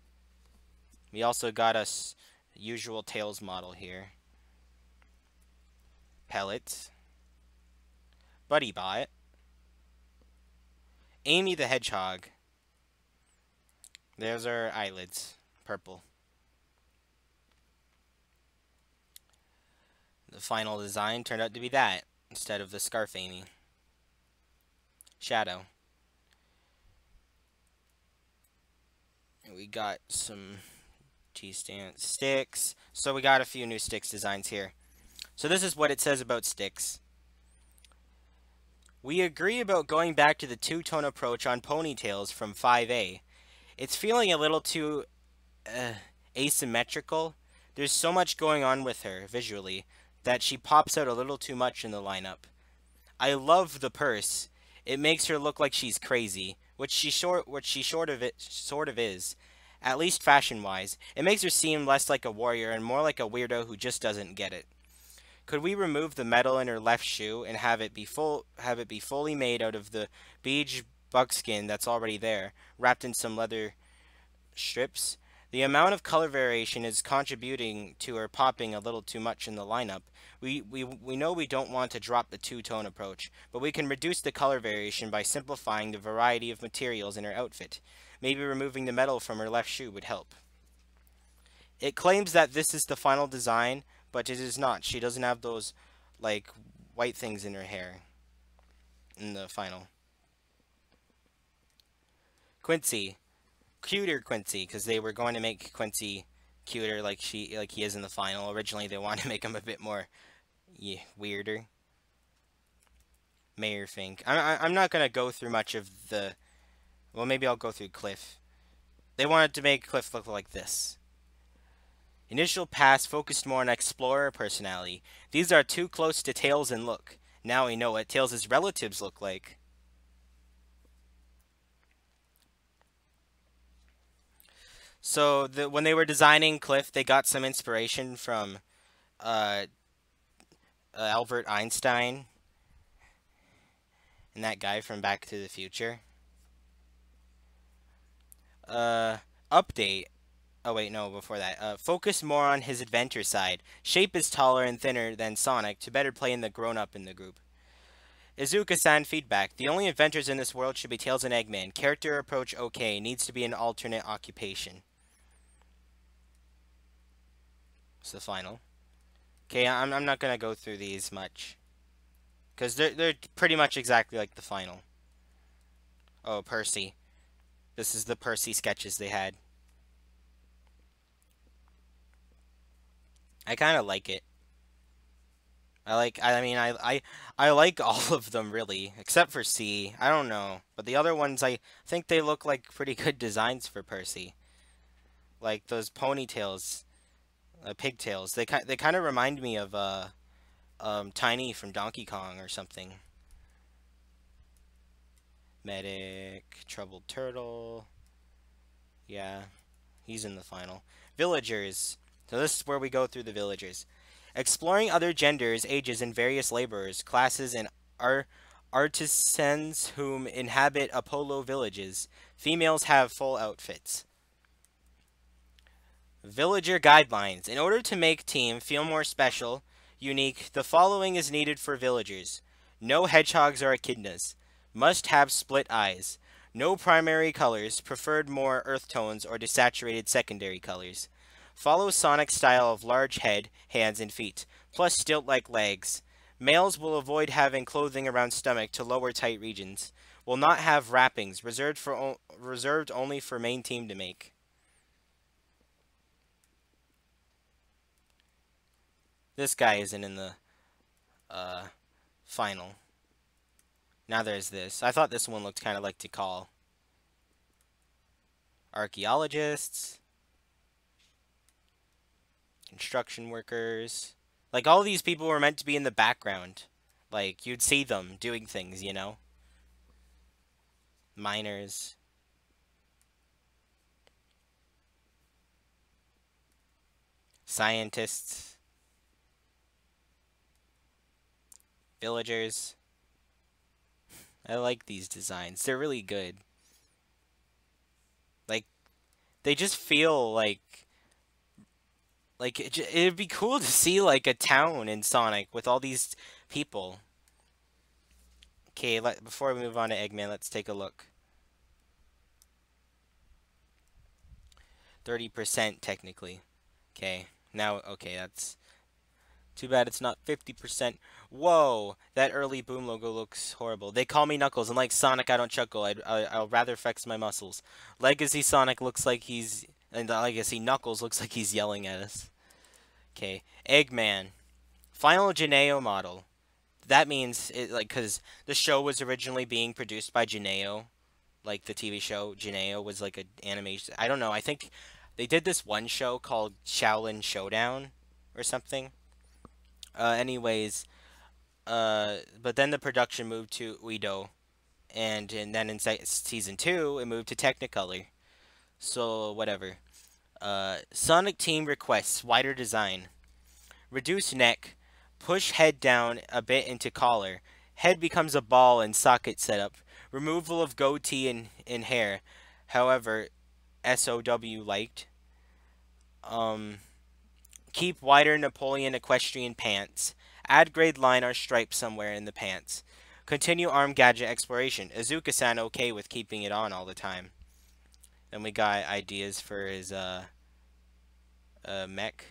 We also got us usual Tails model here. Pellets. Buddy Bot. Amy the Hedgehog. There's our eyelids. Purple. The final design turned out to be that, instead of the scarf Amy. Shadow. We got some T-stand sticks. So we got a few new sticks designs here. So this is what it says about sticks. We agree about going back to the two-tone approach on ponytails from 5A. It's feeling a little too asymmetrical. There's so much going on with her visually that she pops out a little too much in the lineup. I love the purse. It makes her look like she's crazy, which she sort of is. At least fashion-wise, it makes her seem less like a warrior and more like a weirdo who just doesn't get it. Could we remove the metal in her left shoe and have it be fully made out of the beige buckskin that's already there, wrapped in some leather strips. The amount of color variation is contributing to her popping a little too much in the lineup. We know we don't want to drop the two-tone approach, but we can reduce the color variation by simplifying the variety of materials in her outfit. Maybe removing the metal from her left shoe would help. It claims that this is the final design, but it is not. She doesn't have those, like, white things in her hair in the final. Quincy. Cuter Quincy, because they were going to make Quincy cuter like he is in the final. Originally, they wanted to make him a bit more weirder. Mayor Fink. I'm not going to go through much of the... Well, maybe I'll go through Cliff. They wanted to make Cliff look like this. Initial pass focused more on explorer personality. These are too close to Tails in look. Now we know what Tails' relatives look like. So when they were designing Cliff, they got some inspiration from Albert Einstein and that guy from Back to the Future. Update. Oh wait, no, before that. Focus more on his adventure side. Shape is taller and thinner than Sonic to better play in the grown-up in the group. Izuka-san feedback. The only adventures in this world should be Tails and Eggman. Character approach okay. Needs to be an alternate occupation. It's the final. Okay, I'm not gonna go through these much. Because they're pretty much exactly like the final. Oh, Percy. This is the Percy sketches they had. I kind of like it. I like all of them really, except for C. I don't know, but the other ones I think they look like pretty good designs for Percy. Like those ponytails, pigtails. They kind of remind me of Tiny from Donkey Kong or something. Medic, Troubled Turtle. Yeah, he's in the final. Villagers. So this is where we go through the villagers. Exploring other genders, ages, and various laborers, classes, and artisans whom inhabit Apollo villages. Females have full outfits. Villager guidelines. In order to make team feel more special, unique, the following is needed for villagers. No hedgehogs or echidnas. Must have split eyes. No primary colors, preferred more earth tones or desaturated secondary colors. Follow Sonic's style of large head, hands, and feet, plus stilt-like legs. Males will avoid having clothing around stomach to lower tight regions. Will not have wrappings, reserved only for main team to make. This guy isn't in the final. Now there's this. I thought this one looked kind of like Tikal. Archaeologists. Construction workers. Like, all these people were meant to be in the background. Like, you'd see them doing things, you know? Miners. Scientists. Villagers. I like these designs. They're really good. Like, they just feel like it'd be cool to see like a town in Sonic with all these people. Okay, before we move on to Eggman, let's take a look. 30% technically. Okay, now, okay, that's too bad it's not 50%. Whoa, that early Boom logo looks horrible. They call me Knuckles, and like Sonic, I don't chuckle. I'll rather flex my muscles. Legacy Sonic looks like he's, and Legacy Knuckles looks like he's yelling at us. Okay, Eggman, final Geneo model. That means it because the show was originally being produced by Geneo, like the TV show Geneo was like an animation. I don't know. I think they did this one show called Shaolin Showdown or something. Anyways, but then the production moved to Uido, and then in season 2 it moved to Technicolor. So whatever. Sonic Team requests wider design. Reduce neck. Push head down a bit into collar. Head becomes a ball and socket setup. Removal of goatee and hair. However, SOW liked. Keep wider Napoleon equestrian pants. Add grade line or stripe somewhere in the pants. Continue arm gadget exploration. Azuka-san okay with keeping it on all the time. Then we got ideas for his mech.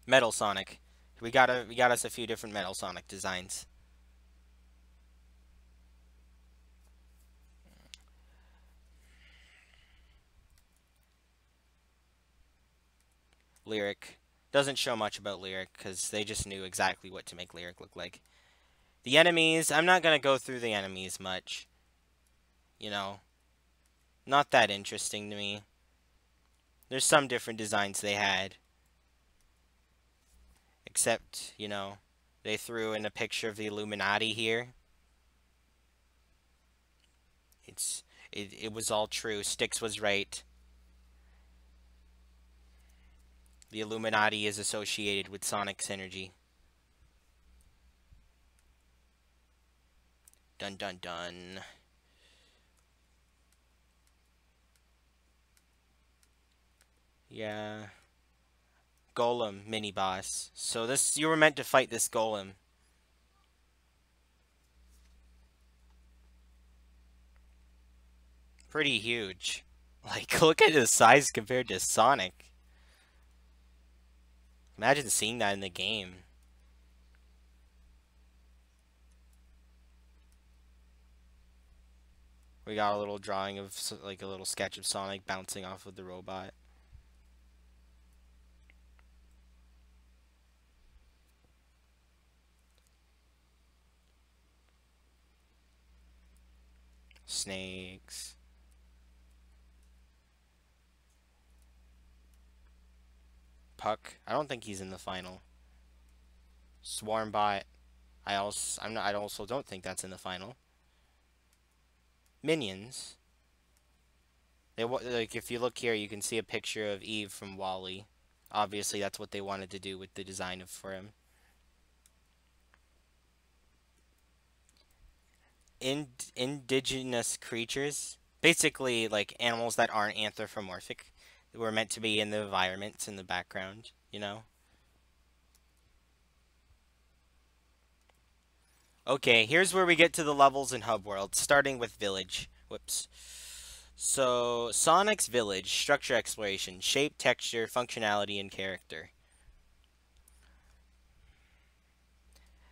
Metal Sonic. We got us a few different Metal Sonic designs. Lyric. Doesn't show much about Lyric because they just knew exactly what to make Lyric look like. The enemies, I'm not going to go through the enemies much. You know, not that interesting to me. There's some different designs they had. Except, you know, they threw in a picture of the Illuminati here. It was all true. Styx was right. The Illuminati is associated with Sonic's energy. Dun dun dun. Yeah. Golem mini boss. So this, you were meant to fight this golem. Pretty huge. Like, look at his size compared to Sonic. Imagine seeing that in the game. We got a little drawing of, like, a little sketch of Sonic bouncing off of the robot. Snakes. Puck. I don't think he's in the final. Swarmbot. I also don't think that's in the final. Minions. Like, if you look here, you can see a picture of Eve from WALL-E. Obviously, that's what they wanted to do with the design for him. Indigenous creatures. Basically, like, animals that aren't anthropomorphic. Were meant to be in the environments in the background, you know? Okay, here's where we get to the levels in Hub World, starting with Village. Whoops. So, Sonic's Village, structure exploration, shape, texture, functionality, and character.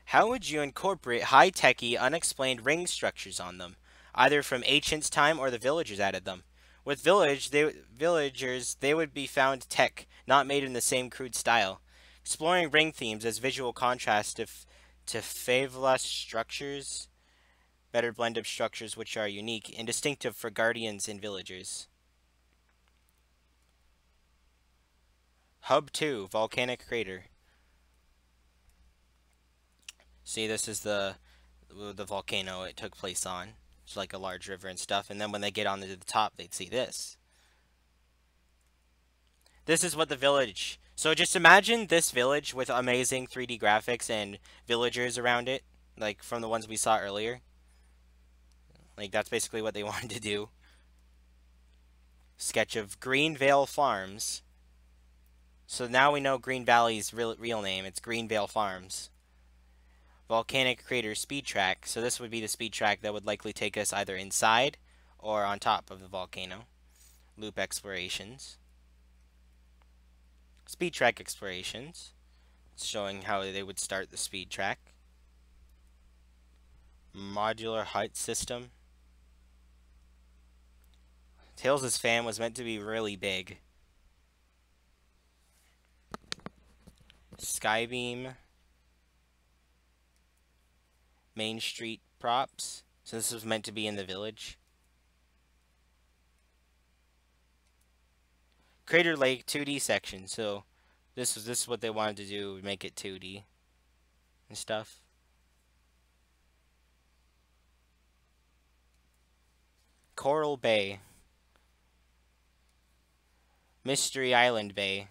How would you incorporate high-techy, unexplained ring structures on them? Either from Ancient's time or the villagers added them. With villagers, they would be found tech, not made in the same crude style. Exploring ring themes as visual contrast to faveless structures. Better blend of structures which are unique and distinctive for guardians and villagers. Hub 2, Volcanic Crater. See, this is the volcano it took place on. It's like a large river and stuff. And then when they get onto the top, they'd see this. This is what the village... So just imagine this village with amazing 3D graphics and villagers around it. Like from the ones we saw earlier. Like that's basically what they wanted to do. Sketch of Greenvale Farms. So now we know Green Valley's real name. It's Greenvale Farms. Volcanic Crater Speed Track. So this would be the speed track that would likely take us either inside or on top of the volcano. Loop Explorations. Speed Track Explorations. It's showing how they would start the speed track. Modular Hut System. Tails' fan was meant to be really big. Skybeam. Main Street props. So this was meant to be in the village. Crater Lake 2D section. So this is what they wanted to do, make it 2D and stuff. Coral Bay. Mystery Island Bay.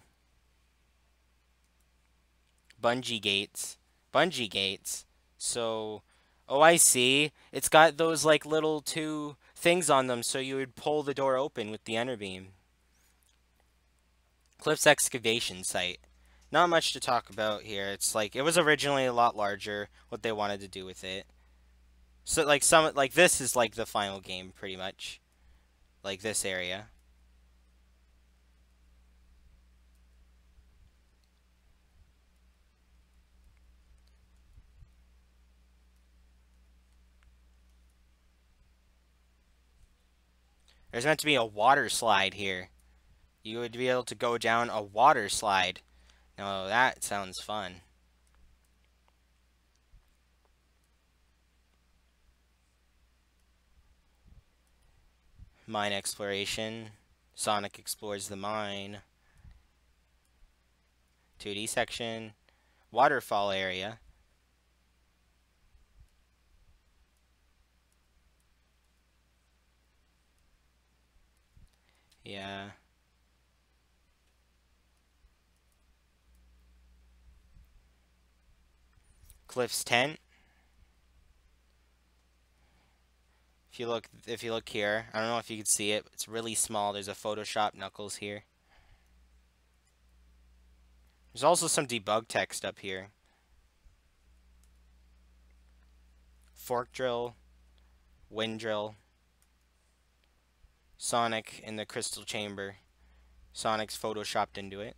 Bungee Gates. Bungee Gates. So, oh, I see. It's got those, like, little two things on them so you would pull the door open with the ender beam. Cliff's excavation site. Not much to talk about here. It's like it was originally a lot larger. What they wanted to do with it. So like this is like the final game pretty much. Like this area. There's meant to be a water slide here. You would be able to go down a water slide. Now that sounds fun. Mine exploration. Sonic explores the mine. 2D section. Waterfall area. Yeah. Cliff's tent. If you look here, I don't know if you can see it. It's really small. There's a Photoshop Knuckles here. There's also some debug text up here. Fork drill, wind drill, Sonic in the crystal chamber. Sonic's photoshopped into it.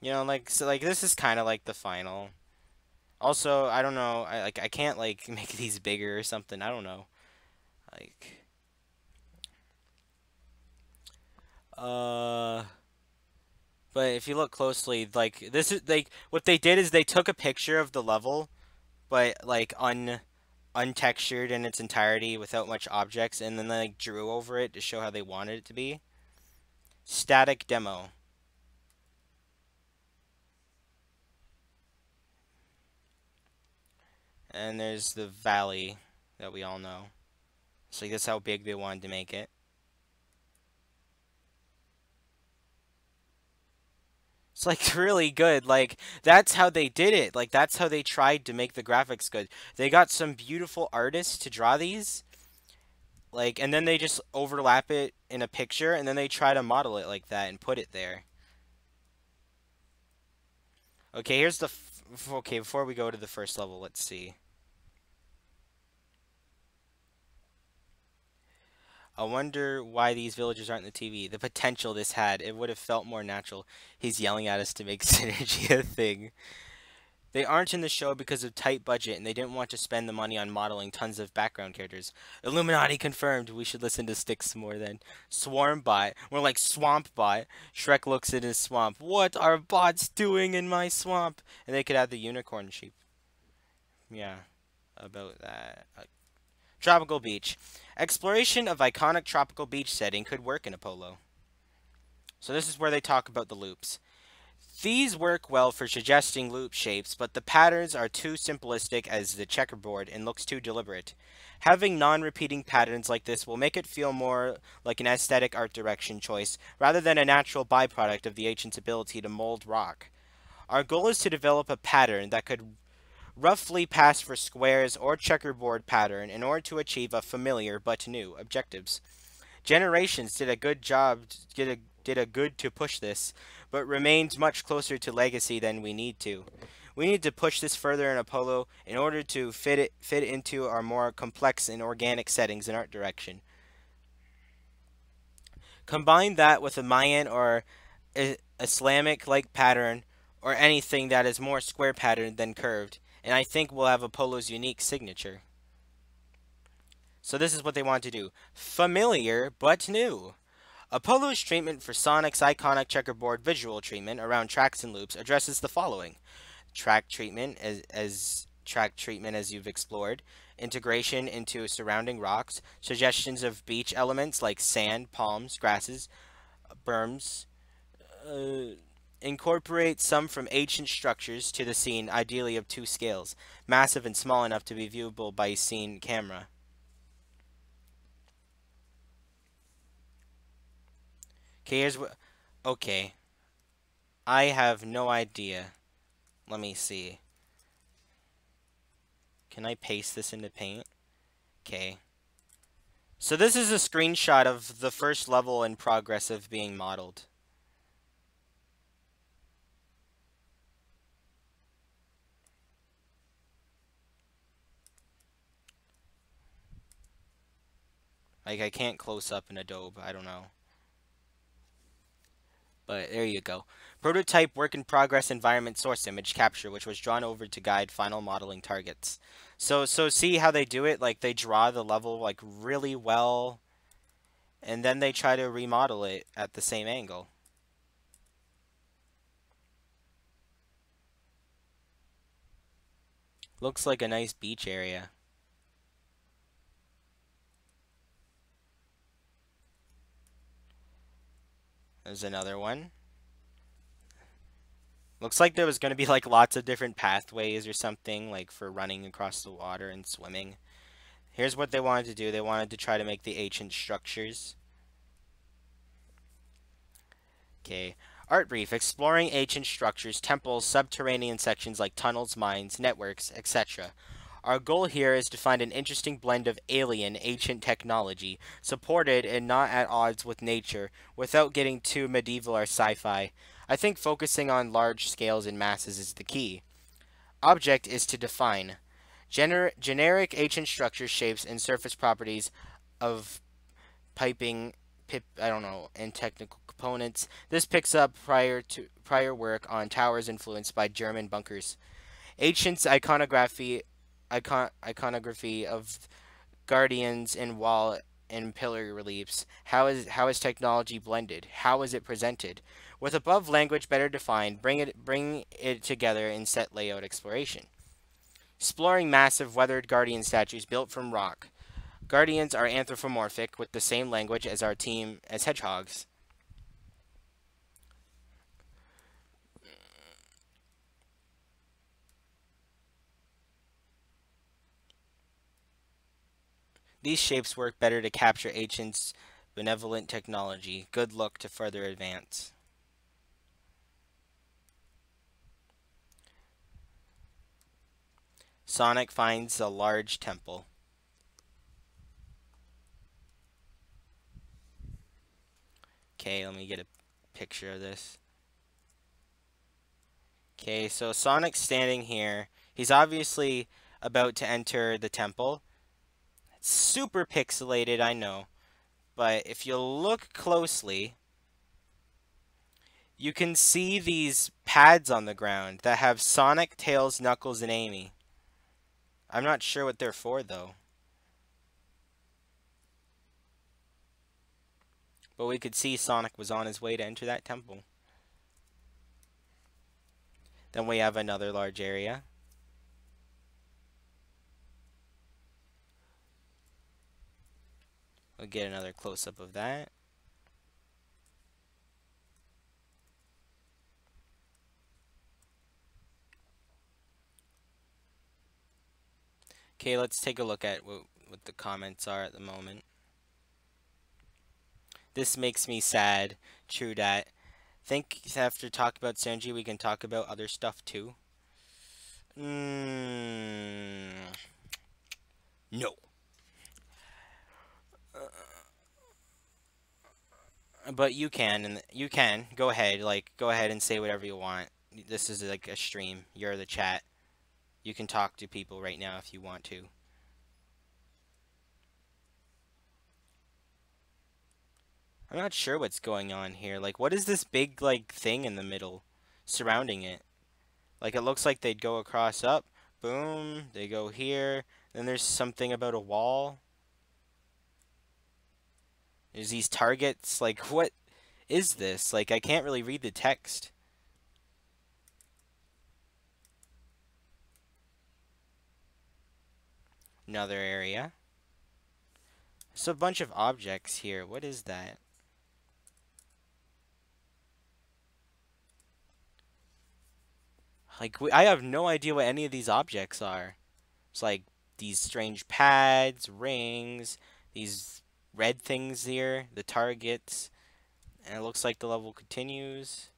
You know, like this is kind of like the final. Also, I don't know. I can't like make these bigger or something. I don't know. Like, but if you look closely, like this is like what they did is they took a picture of the level, but like untextured in its entirety without much objects, and then they like drew over it to show how they wanted it to be. Static demo. And there's the valley that we all know. So that's how big they wanted to make it. It's like really good. Like that's how they did it. Like that's how they tried to make the graphics good. They got some beautiful artists to draw these. Like and then they just overlap it in a picture and then they try to model it like that and put it there. Okay, here's the okay, before we go to the first level, let's see. I wonder why these villagers aren't in the TV. The potential this had, it would have felt more natural. He's yelling at us to make synergy a thing. They aren't in the show because of tight budget, and they didn't want to spend the money on modeling tons of background characters. Illuminati confirmed. We should listen to Styx more then. Swarmbot. More like Swampbot. Shrek looks at his swamp. What are bots doing in my swamp? And they could add the unicorn sheep. Yeah, about that. Tropical beach. Exploration of iconic tropical beach setting could work in Apollo. So this is where they talk about the loops. These work well for suggesting loop shapes, but the patterns are too simplistic as the checkerboard and looks too deliberate. Having non-repeating patterns like this will make it feel more like an aesthetic art direction choice rather than a natural byproduct of the agent's ability to mold rock. Our goal is to develop a pattern that could roughly pass for squares or checkerboard pattern in order to achieve a familiar but new objectives. Generations did a good job, did a good to push this, but remains much closer to legacy than we need to. We need to push this further in Apollo in order to fit into our more complex and organic settings and art direction. Combine that with a Mayan or Islamic-like pattern or anything that is more square patterned than curved, and I think we'll have Apollo's unique signature. So this is what they want to do. Familiar, but new. Apollo's treatment for Sonic's iconic checkerboard visual treatment around tracks and loops addresses the following. Track treatment as you've explored, integration into surrounding rocks, suggestions of beach elements like sand, palms, grasses, berms, incorporate some from ancient structures to the scene, ideally of two scales, massive and small enough to be viewable by scene camera. Okay, here's what... Okay. I have no idea. Let me see. Can I paste this into Paint? Okay. So this is a screenshot of the first level in progress of being modeled. Like, I can't close up in Adobe, I don't know. But there you go. Prototype work in progress environment source image capture, which was drawn over to guide final modeling targets. So see how they do it? Like, they draw the level like really well, and then they try to remodel it at the same angle. Looks like a nice beach area. There's another one. Looks like there was going to be like lots of different pathways or something, like for running across the water and swimming. Here's what they wanted to do. They wanted to try to make the ancient structures. Okay. Art brief, exploring ancient structures, temples, subterranean sections like tunnels, mines, networks, etc. Our goal here is to find an interesting blend of alien, ancient technology, supported and not at odds with nature, without getting too medieval or sci-fi. I think focusing on large scales and masses is the key. Object is to define. Generic ancient structures, shapes, and surface properties of piping, I don't know, and technical components. This picks up prior work on towers influenced by German bunkers. Ancient's iconography of guardians and wall and pillar reliefs. How is technology blended? How is it presented? With above language better defined, bring it together in set layout exploration. Exploring massive weathered guardian statues built from rock. Guardians are anthropomorphic with the same language as our team as hedgehogs. These shapes work better to capture ancients' benevolent technology. Good luck to further advance. Sonic finds a large temple. Okay, let me get a picture of this. Okay, so Sonic's standing here. He's obviously about to enter the temple. It's super pixelated, I know. But if you look closely, you can see these pads on the ground that have Sonic, Tails, Knuckles, and Amy. I'm not sure what they're for, though. But we could see Sonic was on his way to enter that temple. Then we have another large area. We'll get another close-up of that. Okay, let's take a look at what the comments are at the moment. This makes me sad. True that. Think after talk about Sanji, we can talk about other stuff too. No. But you can, and you can go ahead. Like, go ahead and say whatever you want. This is like a stream. You're the chat. You can talk to people right now if you want to. I'm not sure what's going on here. Like, what is this big, like, thing in the middle surrounding it? Like, it looks like they'd go across up. Boom. They go here. Then there's something about a wall. There's these targets. Like, what is this? Like, I can't really read the text. Another area. There's a bunch of objects here. What is that? Like, I have no idea what any of these objects are. It's like these strange pads, rings, these red things here, the targets. And it looks like the level continues.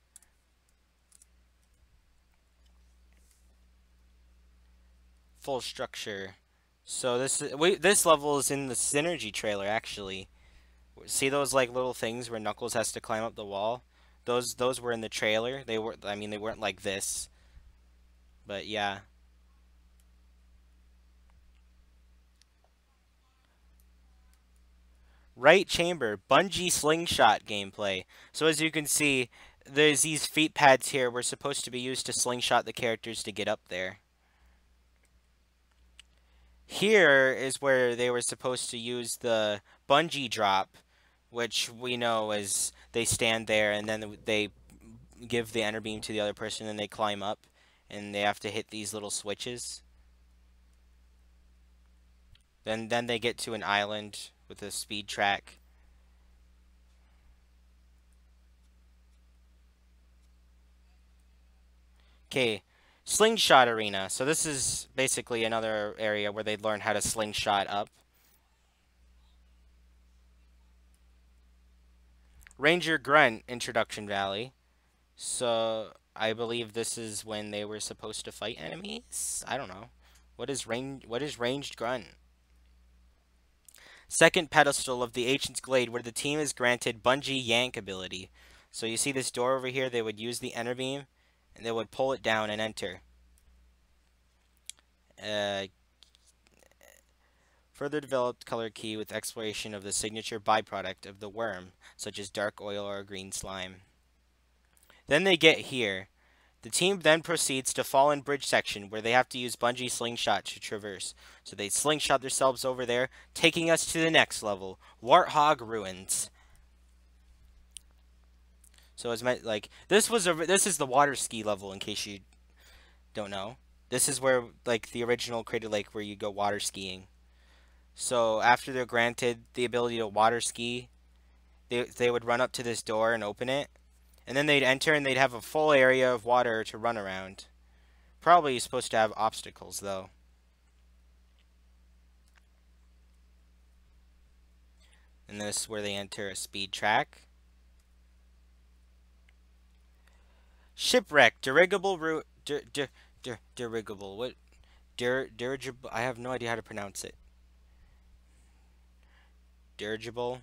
full structure. So this level is in the Synergy trailer actually. See those like little things where Knuckles has to climb up the wall? Those were in the trailer. They were, I mean, they weren't like this. But yeah. Right chamber, bungee slingshot gameplay. So as you can see, there's these feet pads here were supposed to be used to slingshot the characters to get up there. Here is where they were supposed to use the bungee drop, which we know is they stand there and then they give the enter beam to the other person and they climb up and they have to hit these little switches. Then they get to an island with a speed track. Okay, slingshot arena. So this is basically another area where they learn how to slingshot up. Ranger Grunt Introduction Valley. So I believe this is when they were supposed to fight enemies. I don't know. What is ranged grunt? Second pedestal of the Ancient's Glade, where the team is granted bungee yank ability. So you see this door over here. They would use the enter beam, and they would pull it down and enter. Further developed color key with exploration of the signature byproduct of the worm, such as dark oil or green slime. Then they get here. The team then proceeds to Fallen Bridge section, where they have to use bungee slingshot to traverse. So they slingshot themselves over there, taking us to the next level, Warthog Ruins. So it's meant like this is the water ski level, in case you don't know. This is where like the original Crater Lake where you go water skiing. So after they're granted the ability to water ski, they would run up to this door and open it. And then they'd enter and they'd have a full area of water to run around. Probably supposed to have obstacles, though. And this is where they enter a speed track. Shipwreck, dirigible route, dirigible, what? Dirigible, I have no idea how to pronounce it. Dirigible.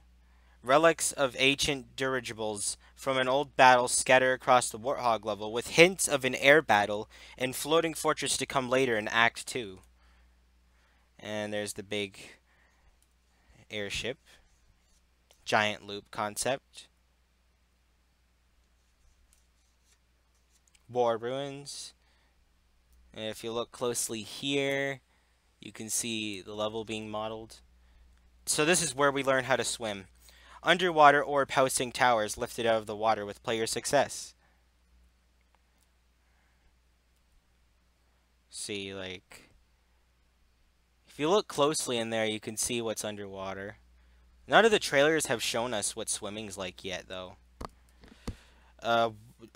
Relics of ancient dirigibles from an old battle scatter across the Warthog level, with hints of an air battle and floating fortress to come later in Act 2. And there's the big airship. Giant loop concept. War ruins. And if you look closely here, you can see the level being modeled. So this is where we learn how to swim. Underwater orb housing towers lifted out of the water with player success. See, like, if you look closely in there, you can see what's underwater. None of the trailers have shown us what swimming's like yet, though.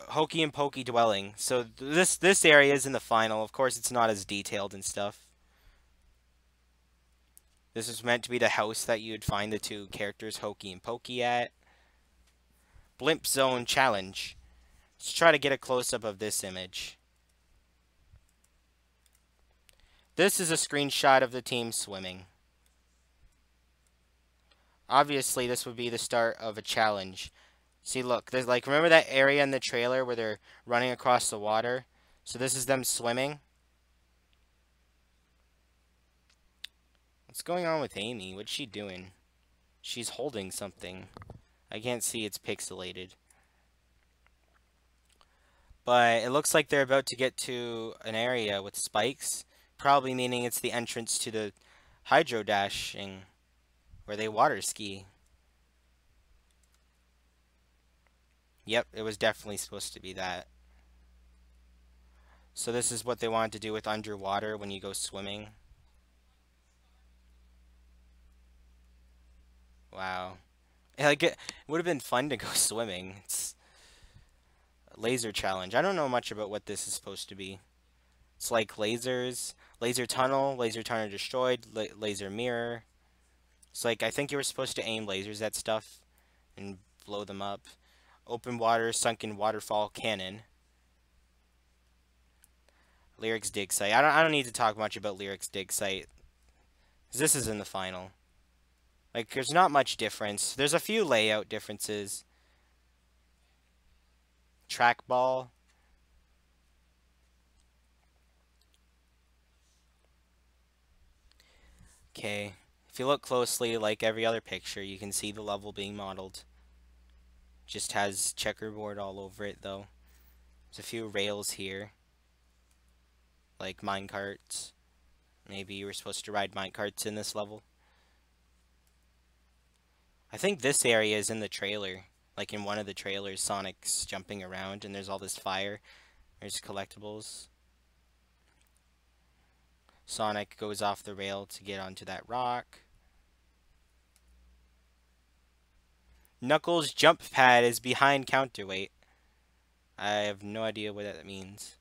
Hokey and Pokey dwelling. So this area is in the final. Of course, it's not as detailed and stuff. This is meant to be the house that you'd find the two characters, Hokey and Pokey, at. Blimp Zone Challenge. Let's try to get a close-up of this image. This is a screenshot of the team swimming. Obviously, this would be the start of a challenge. See, look, there's like, remember that area in the trailer where they're running across the water? So this is them swimming. What's going on with Amy? What's she doing? She's holding something. I can't see, it's pixelated. But it looks like they're about to get to an area with spikes. Probably meaning it's the entrance to the hydro dashing, where they water ski. Yep, it was definitely supposed to be that. So this is what they wanted to do with underwater when you go swimming. Wow. Like, it would have been fun to go swimming. It's a laser challenge. I don't know much about what this is supposed to be. It's like lasers, laser tunnel destroyed, laser mirror. It's like, I think you were supposed to aim lasers at stuff and blow them up. Open water, sunken waterfall cannon. Lyrics dig site. I don't need to talk much about Lyrics dig site. This is in the final. Like, there's not much difference. There's a few layout differences. Trackball. Okay. If you look closely, like every other picture, you can see the level being modeled. Just has checkerboard all over it, though. There's a few rails here. Like minecarts. Maybe you were supposed to ride minecarts in this level. I think this area is in the trailer. Like in one of the trailers, Sonic's jumping around and there's all this fire. There's collectibles. Sonic goes off the rail to get onto that rock. Knuckles' jump pad is behind counterweight. I have no idea what that means.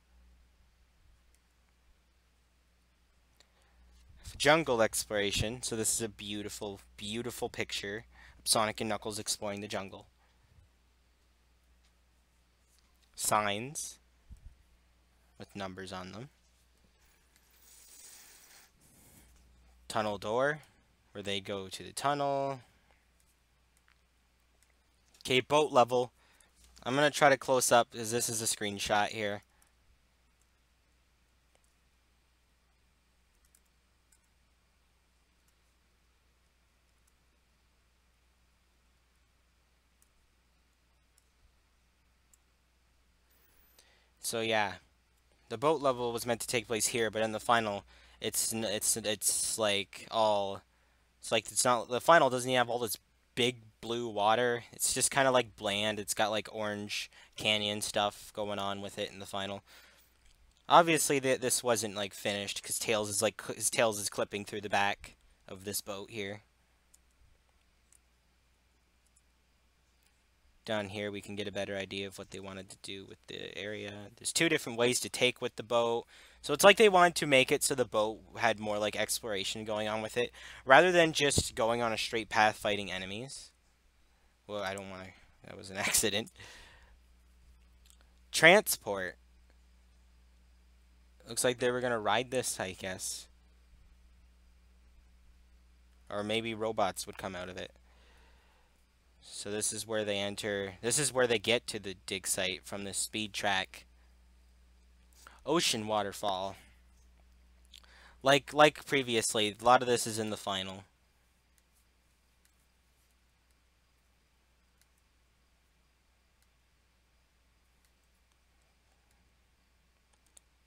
Jungle exploration. So this is a beautiful, beautiful picture of Sonic and Knuckles exploring the jungle. Signs with numbers on them. Tunnel door, where they go to the tunnel. Okay, boat level. I'm going to try to close up, as this is a screenshot here. So yeah, the boat level was meant to take place here, but in the final, it's like all, it's like it's not, the final doesn't even have all this big blue water. It's just kind of like bland. It's got like orange canyon stuff going on with it in the final. Obviously, this wasn't like finished because Tails is like his tails is clipping through the back of this boat here. Down here, we can get a better idea of what they wanted to do with the area. There's two different ways to take with the boat. So it's like they wanted to make it so the boat had more like exploration going on with it, rather than just going on a straight path fighting enemies. Well, I don't want to. That was an accident. Transport. Looks like they were going to ride this, I guess. Or maybe robots would come out of it. So this is where they enter. This is where they get to the dig site from the speed track. Ocean waterfall. Like previously, a lot of this is in the final.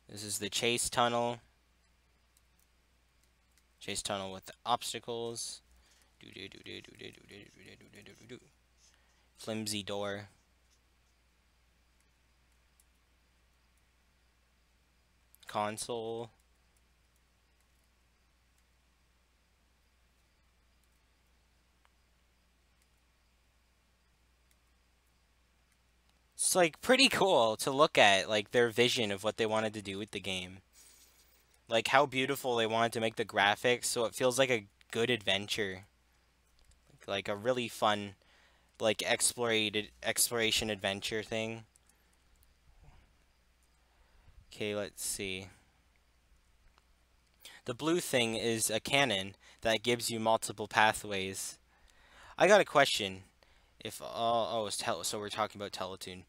This is the chase tunnel. Chase tunnel with the obstacles. Flimsy door. Console. It's like pretty cool to look at, like their vision of what they wanted to do with the game. Like how beautiful they wanted to make the graphics so it feels like a good adventure. Like a really fun like exploration adventure thing. Okay, let's see. The blue thing is a cannon that gives you multiple pathways. I got a question. If all so we're talking about Teletoon.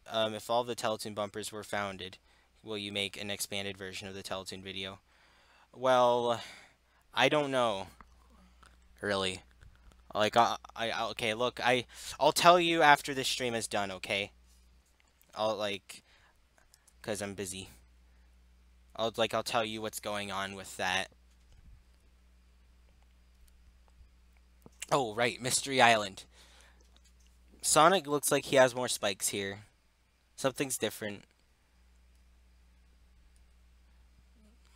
If all the Teletoon bumpers were founded, will you make an expanded version of the Teletoon video? Well, I don't know. Really. Like okay, look, I'll tell you after this stream is done, okay? I'll like cuz I'm busy. I'll tell you what's going on with that. Oh, right, Mystery Island. Sonic looks like he has more spikes here. Something's different.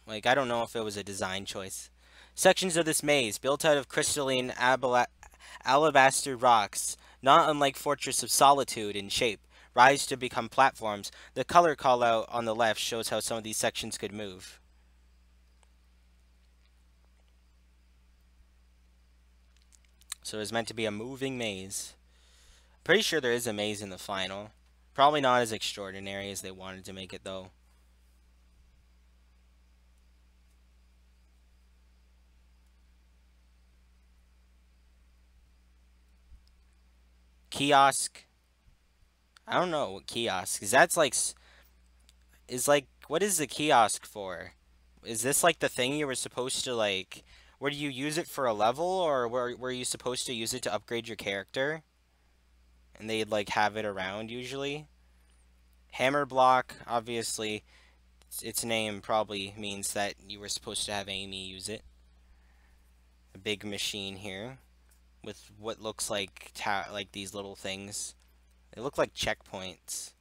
Like, I don't know if it was a design choice. Sections of this maze, built out of crystalline alabaster rocks, not unlike Fortress of Solitude in shape, rise to become platforms. The color callout on the left shows how some of these sections could move. So it's meant to be a moving maze. Pretty sure there is a maze in the final. Probably not as extraordinary as they wanted to make it, though. kiosk. I don't know what kiosk is. That's like is like what is the kiosk for? Is this like the thing you were supposed to like? Where do you use it for a level, or were you supposed to use it to upgrade your character? And they'd like have it around usually. Hammer block, obviously, its name probably means that you were supposed to have Amy use it. A big machine here with what looks like like these little things. They look like checkpoints.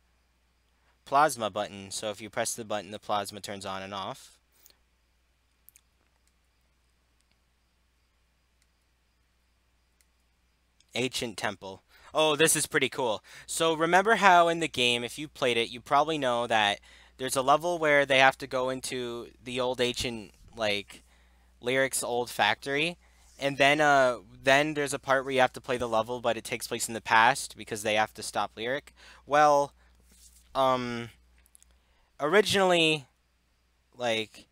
Plasma button, so if you press the button, the plasma turns on and off. Ancient temple. Oh, this is pretty cool. So remember how in the game, if you played it, you probably know that there's a level where they have to go into the old ancient, like, Lyric's old factory, and then there's a part where you have to play the level, but it takes place in the past because they have to stop Lyric. Well, um, originally, like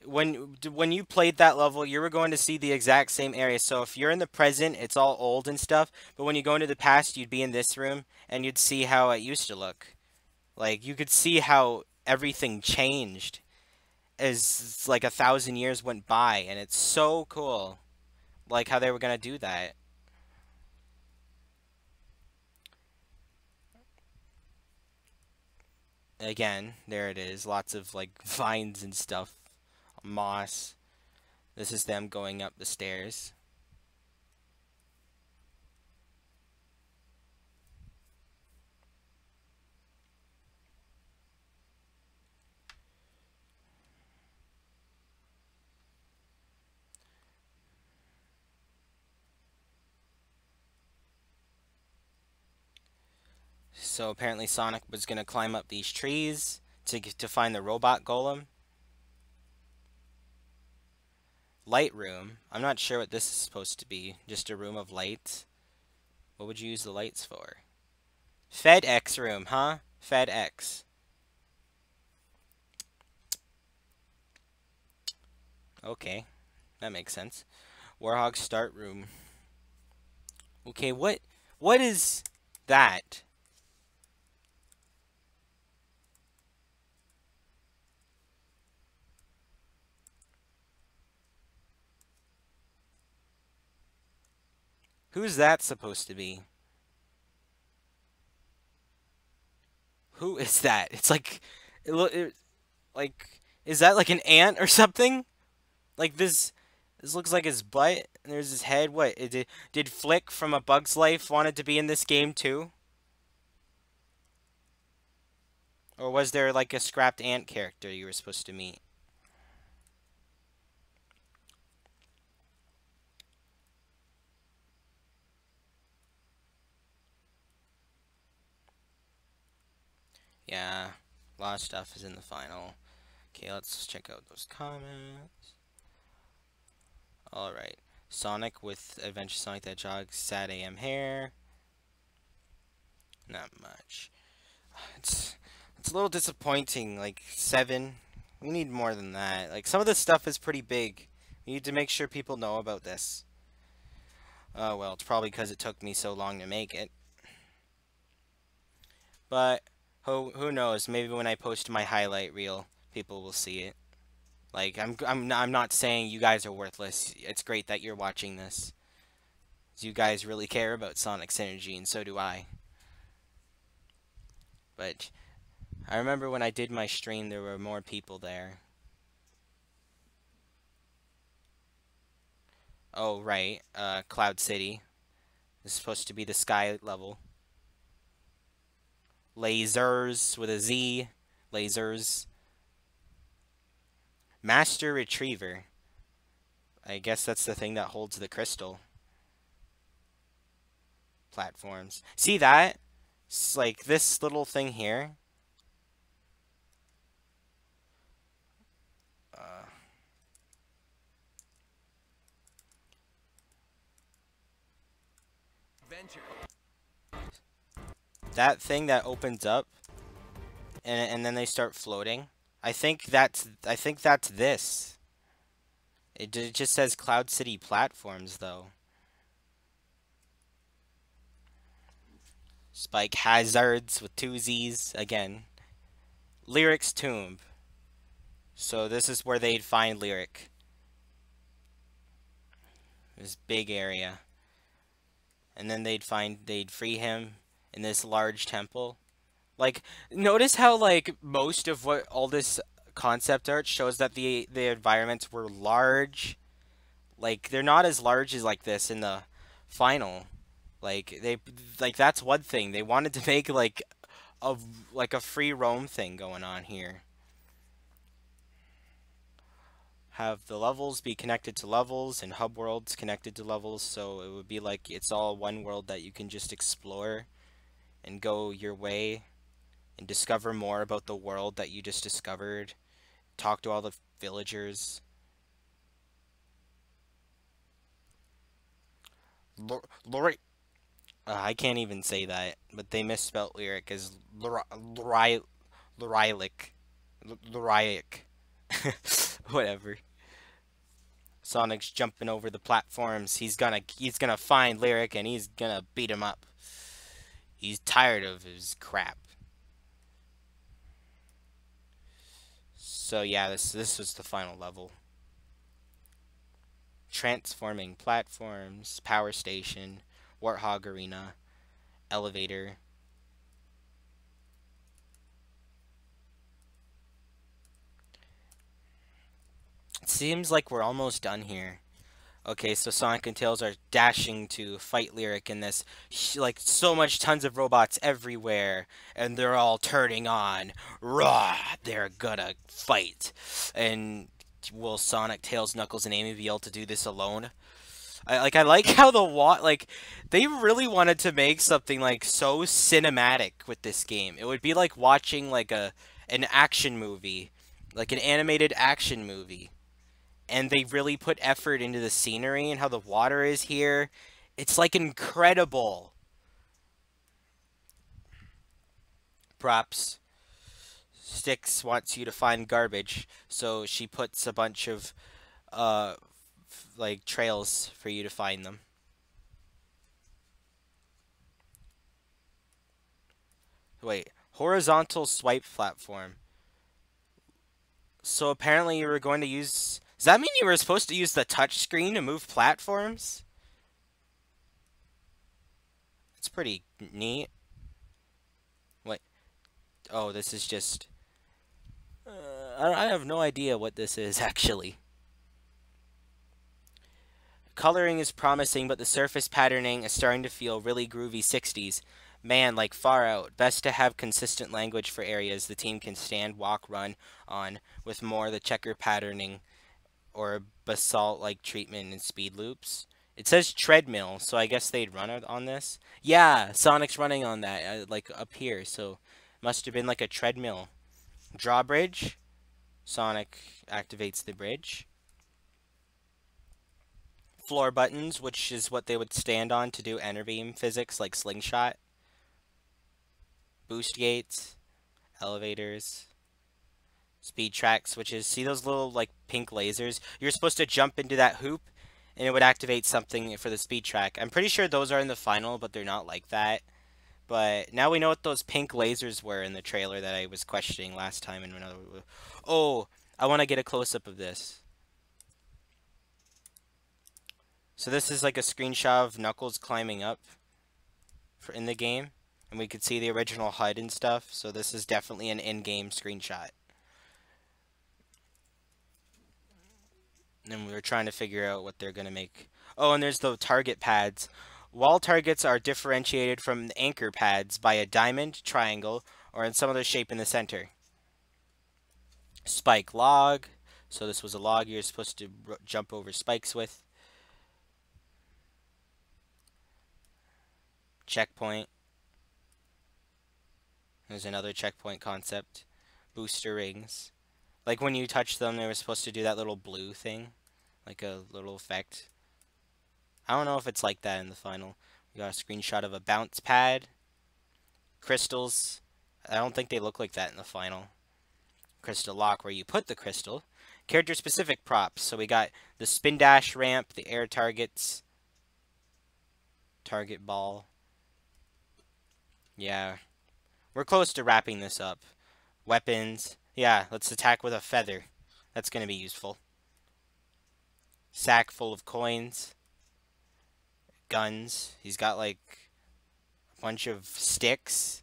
when you played that level, you were going to see the exact same area. So if you're in the present, it's all old and stuff, but when you go into the past, you'd be in this room and you'd see how it used to look. Like you could see how everything changed as like 1,000 years went by, and it's so cool. Like how they were gonna do that. Again, there it is. Lots of like vines and stuff. Moss. This is them going up the stairs. So apparently Sonic was gonna climb up these trees to find the robot golem. Light room. I'm not sure what this is supposed to be. Just a room of lights. What would you use the lights for? FedEx room, huh? FedEx. Okay, that makes sense. Warhog start room. Okay, what is that? Who's that supposed to be? Who is that? It's like like is that like an ant or something? Like this looks like his butt and there's his head. What? Did Flick from A Bug's Life wanted to be in this game too? Or was there like a scrapped ant character you were supposed to meet? Yeah, a lot of stuff is in the final. Okay, let's check out those comments. Alright. Sonic with Adventure Sonic the Hedgehog, Sad AM hair. Not much. It's a little disappointing, like 7. We need more than that. Like some of this stuff is pretty big. We need to make sure people know about this. Oh well, it's probably because it took me so long to make it. But who knows? Maybe when I post my highlight reel, people will see it. Like I'm not saying you guys are worthless. It's great that you're watching this. You guys really care about Sonic Synergy, and so do I. But I remember when I did my stream, there were more people there. Oh, right. Cloud City. This is supposed to be the sky level. Lasers with a Z. Lasers. Master Retriever. I guess that's the thing that holds the crystal. Platforms. See that? It's like this little thing here. Venture. That thing that opens up and then they start floating. I think that's this. It just says Cloud City platforms though. Spike hazards with two Z's again. Lyric's tomb. So this is where they'd find Lyric. This big area. And then they'd free him in this large temple. Like, notice how, like, most of what all this concept art shows that the environments were large. Like, they're not as large as, like, this in the final. Like, that's one thing. They wanted to make, like, a free roam thing going on here. Have the levels be connected to levels and hub worlds connected to levels, so it would be like it's all one world that you can just explore and go your way and discover more about the world that you just discovered. Talk to all the villagers. Lori, I can't even say that, but they misspelt lyric as Lorialic. Loriac. Whatever. Sonic's jumping over the platforms. He's gonna find Lyric and he's gonna beat him up. He's tired of his crap. So yeah, this was the final level. Transforming platforms, power station, Warthog Arena, elevator. It seems like we're almost done here. Okay, so Sonic and Tails are dashing to fight Lyric in this, like, so much tons of robots everywhere, and they're all turning on. Raw! They're gonna fight. And will Sonic, Tails, Knuckles, and Amy be able to do this alone? I like how they really wanted to make something, like, so cinematic with this game. It would be like watching, like, an action movie. Like, an animated action movie. And they really put effort into the scenery and how the water is here. It's like incredible. Props. Styx wants you to find garbage, so she puts a bunch of like trails for you to find them. Wait, horizontal swipe platform. So apparently you were going to use... Does that mean you were supposed to use the touch screen to move platforms? It's pretty neat. Wait. Oh, this is just... I have no idea what this is, actually. Coloring is promising, but the surface patterning is starting to feel really groovy 60s. Man, like far out. Best to have consistent language for areas the team can stand, walk, run on, with more of the checker patterning or basalt-like treatment and speed loops. It says treadmill, so I guess they'd run it on this. Yeah, Sonic's running on that, like up here, so must have been like a treadmill. Drawbridge. Sonic activates the bridge. Floor buttons, which is what they would stand on to do Enerbeam physics, like Slingshot. Boost gates. Elevators. Speed track switches. See those little, like, pink lasers? You're supposed to jump into that hoop, and it would activate something for the speed track. I'm pretty sure those are in the final, but they're not like that. But now we know what those pink lasers were in the trailer that I was questioning last time in another... Oh, I want to get a close-up of this. So this is like a screenshot of Knuckles climbing up in the game. And we could see the original HUD and stuff. So this is definitely an in-game screenshot. And we were trying to figure out what they're going to make. Oh, and there's the target pads. Wall targets are differentiated from the anchor pads by a diamond, triangle, or in some other shape in the center. Spike log. So this was a log you're supposed to jump over spikes with. Checkpoint. There's another checkpoint concept. Booster rings. Like when you touch them, they were supposed to do that little blue thing. Like a little effect. I don't know if it's like that in the final. We got a screenshot of a bounce pad. Crystals. I don't think they look like that in the final. Crystal lock where you put the crystal. Character specific props. So we got the spin dash ramp, the air targets. Target ball. Yeah. We're close to wrapping this up. Weapons. Yeah, let's attack with a feather. That's going to be useful. Sack full of coins. Guns. He's got like a bunch of sticks.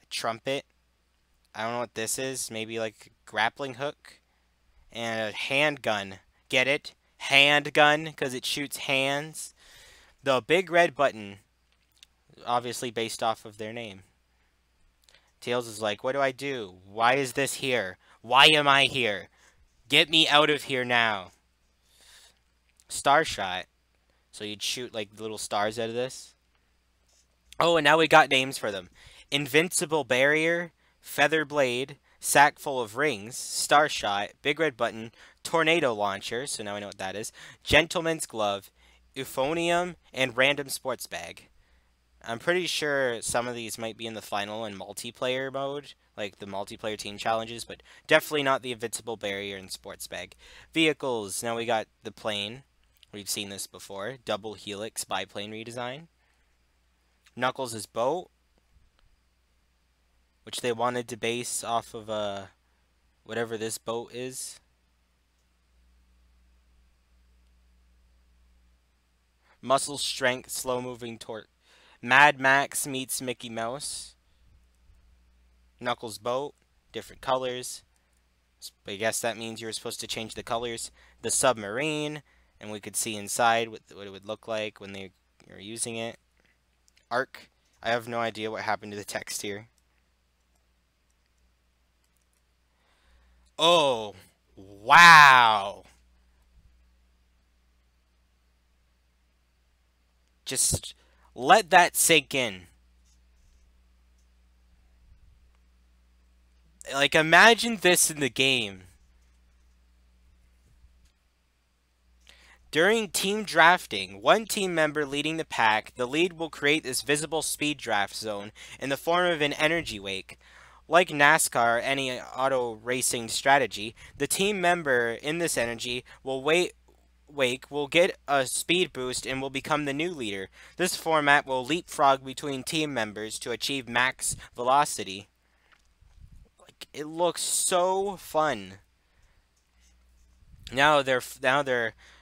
A trumpet. I don't know what this is. Maybe like a grappling hook. And a handgun. Get it? Handgun, because it shoots hands. The big red button. Obviously based off of their name. Tails is like, what do I do? Why is this here? Why am I here? Get me out of here now. Star shot. So you'd shoot like little stars out of this. Oh, and now we got names for them. Invincible barrier, feather blade, sack full of rings, star shot, big red button, tornado launcher, so now we know what that is, gentleman's glove, euphonium, and random sports bag. I'm pretty sure some of these might be in the final and multiplayer mode, like the multiplayer team challenges, but definitely not the invincible barrier and sports bag. Vehicles, now we got the plane. We've seen this before. Double helix biplane redesign. Knuckles' boat, which they wanted to base off of whatever this boat is. Muscle strength, slow moving torque. Mad Max meets Mickey Mouse. Knuckles' boat, different colors. I guess that means you were supposed to change the colors. The submarine, and we could see inside what it would look like when they were using it. Arc. I have no idea what happened to the text here. Oh, wow. Just let that sink in. Like, imagine this in the game. During team drafting, one team member leading the pack, the lead will create this visible speed draft zone in the form of an energy wake. Like NASCAR or any auto racing strategy, the team member in this energy wake will get a speed boost and will become the new leader. This format will leapfrog between team members to achieve max velocity. Like, it looks so fun. Now they're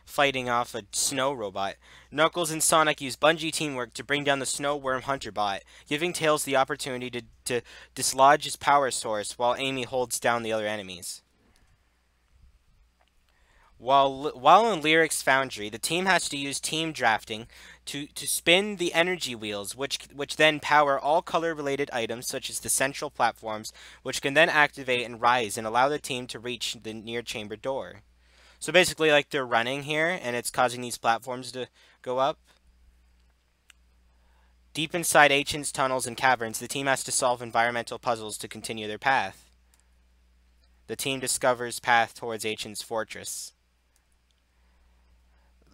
fighting off a snow robot. Knuckles and Sonic use Bungie teamwork to bring down the Snow Worm Hunter bot, giving Tails the opportunity to dislodge his power source while Amy holds down the other enemies. While in Lyric's Foundry, the team has to use team drafting to spin the energy wheels, which then power all color-related items, such as the central platforms, which can then activate and rise and allow the team to reach the near chamber door. So basically, like, they're running here, and it's causing these platforms to go up. Deep inside ancient tunnels and caverns, the team has to solve environmental puzzles to continue their path. The team discovers path towards Ancient's fortress.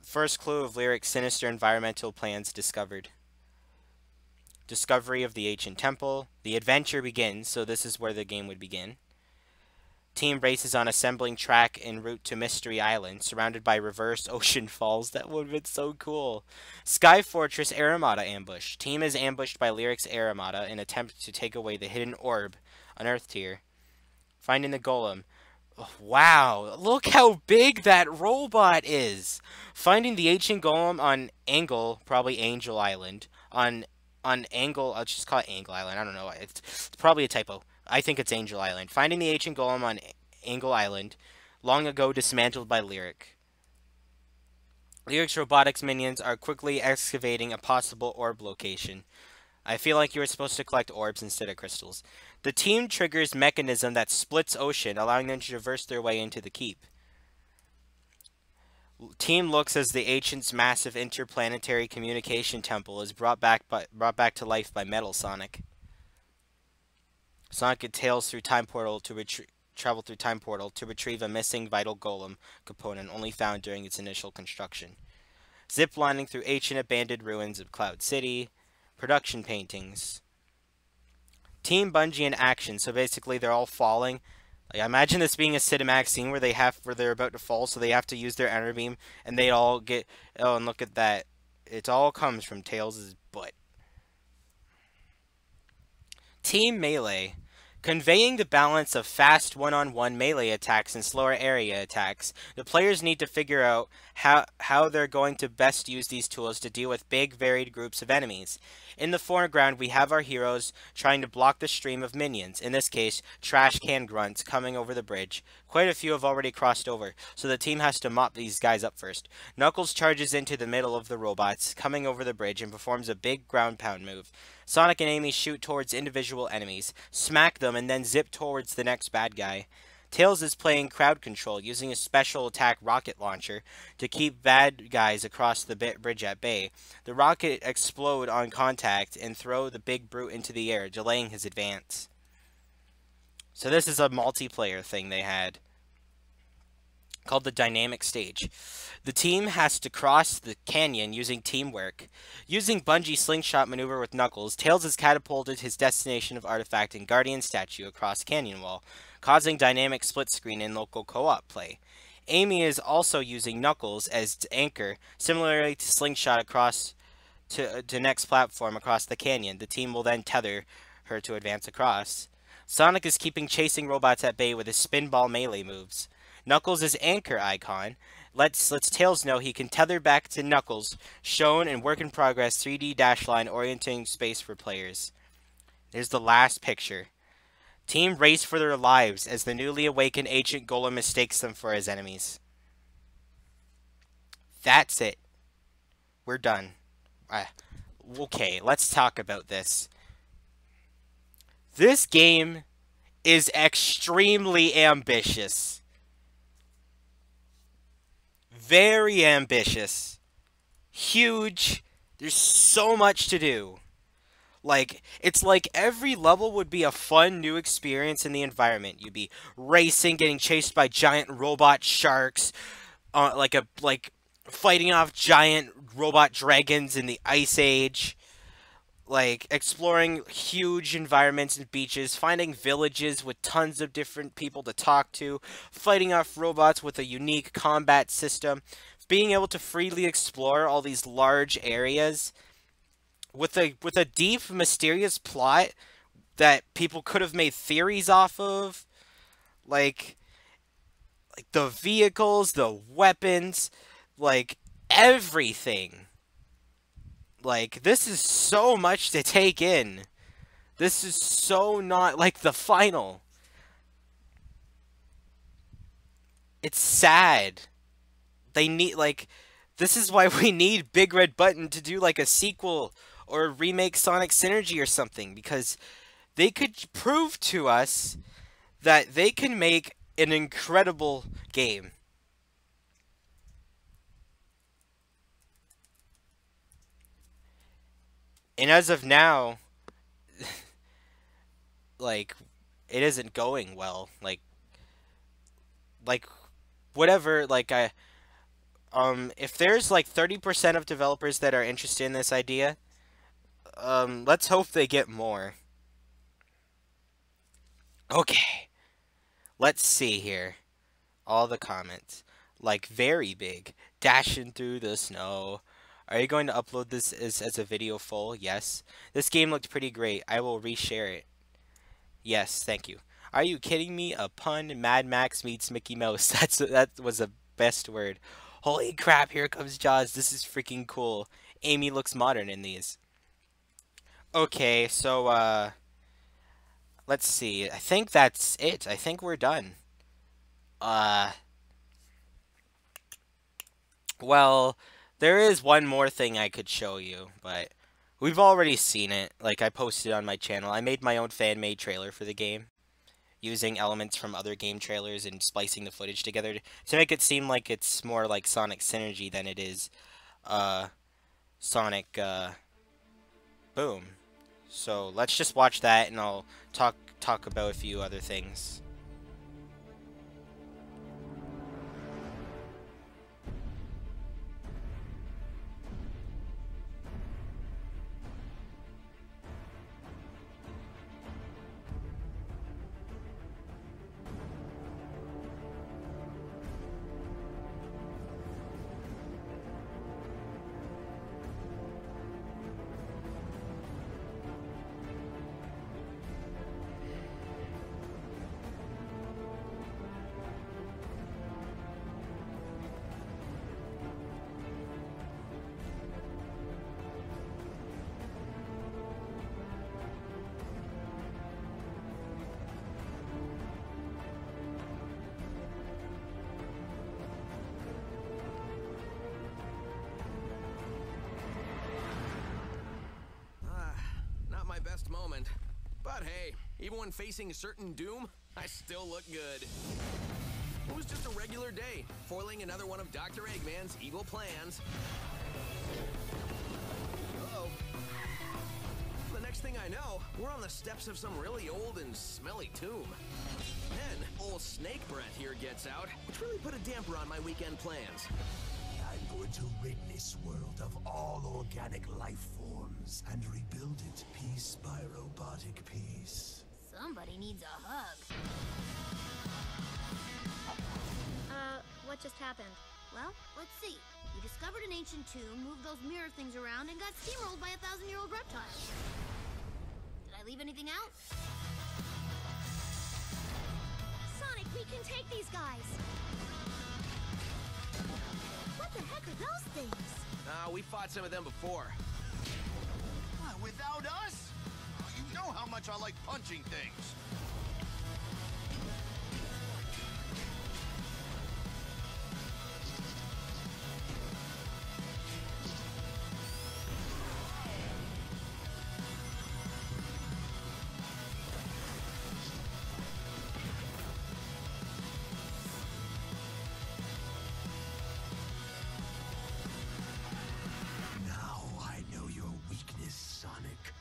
First clue of Lyric's sinister environmental plans discovered. Discovery of the ancient temple. The adventure begins, so this is where the game would begin. Team races on assembling track en route to Mystery Island, surrounded by reverse ocean falls. That would have been so cool. Sky Fortress Aramata ambush. Team is ambushed by Lyric's Aramata in attempt to take away the hidden orb unearthed here. Finding the golem. Oh, wow, look how big that robot is. Finding the ancient golem on Angle, probably Angel Island. On Angle, I'll just call it Angle Island. I don't know. It's probably a typo. I think it's Angel Island. Finding the ancient golem on Angle Island, long ago dismantled by Lyric. Lyric's robotics minions are quickly excavating a possible orb location. I feel like you were supposed to collect orbs instead of crystals. The team triggers mechanism that splits ocean, allowing them to traverse their way into the keep. Team looks as the ancient's massive interplanetary communication temple is brought back to life by Metal Sonic. Sonic and Tails through time portal to travel through time portal to retrieve a missing vital golem component only found during its initial construction. Ziplining through ancient abandoned ruins of Cloud City. Production paintings. Team Bungie in action. So basically, they're all falling. Like, imagine this being a cinematic scene where they're about to fall, so they have to use their ender beam, and they all get. Oh, and look at that! It all comes from Tails' butt. Team Melee. Conveying the balance of fast one-on-one melee attacks and slower area attacks, the players need to figure out how they're going to best use these tools to deal with big, varied groups of enemies. In the foreground, we have our heroes trying to block the stream of minions, in this case, trash can grunts coming over the bridge. Quite a few have already crossed over, so the team has to mop these guys up first. Knuckles charges into the middle of the robots coming over the bridge and performs a big ground pound move. Sonic and Amy shoot towards individual enemies, smack them, and then zip towards the next bad guy. Tails is playing crowd control, using a special attack rocket launcher to keep bad guys across the bridge at bay. The rocket explode on contact and throw the big brute into the air, delaying his advance. So this is a multiplayer thing they had, called the dynamic stage. The team has to cross the canyon using teamwork. Using bungee slingshot maneuver with Knuckles, Tails has catapulted his destination of artifact and guardian statue across canyon wall, causing dynamic split screen and local co-op play. Amy is also using Knuckles as anchor, similarly to slingshot across to next platform across the canyon. The team will then tether her to advance across. Sonic is keeping chasing robots at bay with his spinball melee moves. Knuckles' is anchor icon lets Tails know he can tether back to Knuckles, shown in work in progress 3D dash line orienting space for players. There's the last picture. Team race for their lives as the newly awakened ancient golem mistakes them for his enemies. That's it. We're done. Okay, let's talk about this. This game is extremely ambitious. Very ambitious. Huge. There's so much to do. Like, it's like every level would be a fun new experience in the environment. You'd be racing, getting chased by giant robot sharks, like fighting off giant robot dragons in the Ice Age. Like, exploring huge environments and beaches, finding villages with tons of different people to talk to, fighting off robots with a unique combat system, being able to freely explore all these large areas with a deep, mysterious plot that people could have made theories off of. Like the vehicles, the weapons, like, everything. Like, this is so much to take in. This is so not like the final. It's sad. They need, like, this is why we need Big Red Button to do, like, a sequel or remake Sonic Synergy or something. Because they could prove to us that they can make an incredible game. And as of now, like, it isn't going well. Like whatever, like, if there's like 30% of developers that are interested in this idea, let's hope they get more. Okay. Let's see here. All the comments. Like, very big. Dashing through the snow. Are you going to upload this as a video full? Yes. This game looked pretty great. I will reshare it. Yes, thank you. Are you kidding me? A pun? Mad Max meets Mickey Mouse. That was the best word. Holy crap, here comes Jaws. This is freaking cool. Amy looks modern in these. Okay, so, let's see. I think that's it. I think we're done. Well, there is one more thing I could show you, but we've already seen it. Like, I posted on my channel. I made my own fan-made trailer for the game, using elements from other game trailers and splicing the footage together to make it seem like it's more like Sonic Synergy than it is, Sonic, Boom. So, let's just watch that, and I'll talk about a few other things. But hey, even when facing certain doom, I still look good. It was just a regular day, foiling another one of Dr. Eggman's evil plans. Uh-oh. The next thing I know, we're on the steps of some really old and smelly tomb. Then, old Snake Breath here gets out, which really put a damper on my weekend plans. I'm going to rid this world of all organic life forms and rebuild it piece by robotic piece. Somebody needs a hug. What just happened? Well, let's see. You discovered an ancient tomb, moved those mirror things around, and got steamrolled by a 1,000-year-old reptile. Did I leave anything out? Sonic, we can take these guys! What the heck are those things? We fought some of them before. Without us? You know how much I like punching things. Now I know your weakness, Sonic.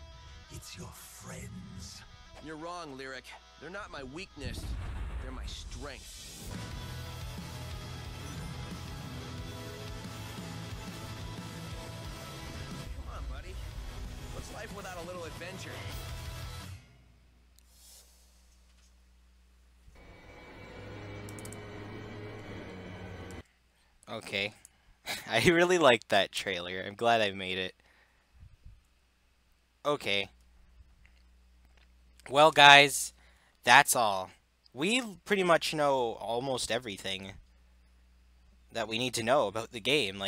It's your friends. You're wrong, Lyric. They're not my weakness. They're my strength. Come on, buddy. What's life without a little adventure? Okay. I really liked that trailer. I'm glad I made it. Okay. Well, guys, that's all. We pretty much know almost everything that we need to know about the game.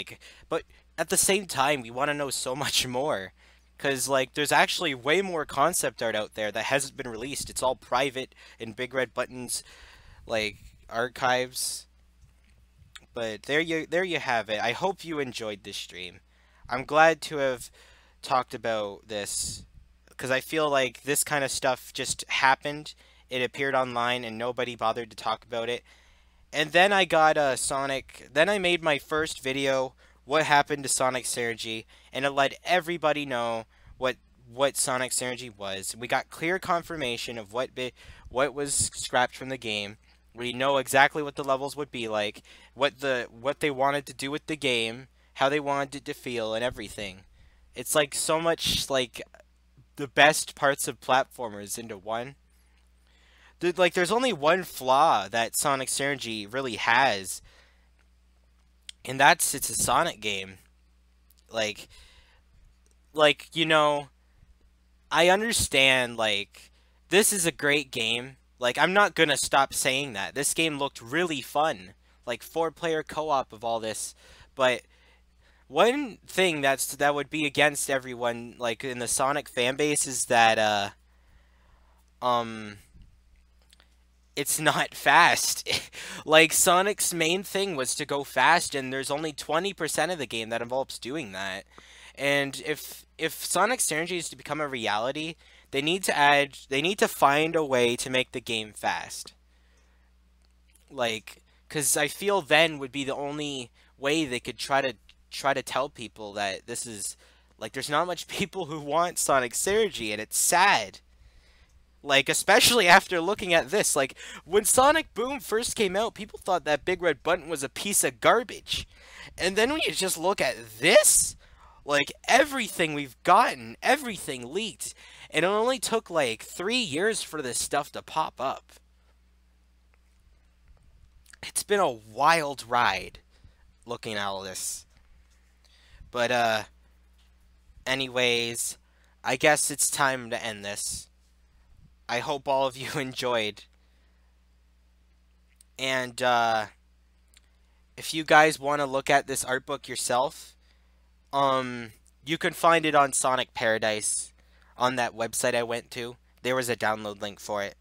But at the same time, we want to know so much more. Because, there's actually way more concept art out there that hasn't been released. It's all private in Big Red Button's, archives. But there you have it. I hope you enjoyed this stream. I'm glad to have talked about this, because I feel like this kind of stuff just happened. It appeared online and nobody bothered to talk about it. And then I got Sonic. Then I made my first video, what happened to Sonic Synergy, and it let everybody know what Sonic Synergy was. We got clear confirmation of what was scrapped from the game. We know exactly what the levels would be like, what they wanted to do with the game, how they wanted it to feel, and everything. It's so much the best parts of platformers into one. There's only one flaw that Sonic Synergy really has, and it's a Sonic game. I understand, this is a great game. I'm not gonna stop saying that. This game looked really fun. 4-player co-op of all this. But one thing that would be against everyone, in the Sonic fan base, is that, it's not fast. Sonic's main thing was to go fast, and there's only 20% of the game that involves doing that. And if Sonic Synergy is to become a reality, they need to find a way to make the game fast. Because I feel then would be the only way they could try to tell people that this is, there's not much people who want Sonic Synergy, and it's sad. Especially after looking at this. When Sonic Boom first came out, people thought that Big Red Button was a piece of garbage. And then when you just look at this, everything we've gotten, everything leaked. And it only took 3 years for this stuff to pop up. It's been a wild ride looking at all this. But anyways, I guess it's time to end this. I hope all of you enjoyed. And if you guys want to look at this art book yourself, you can find it on Sonic Paradise. On that website I went to, there was a download link for it.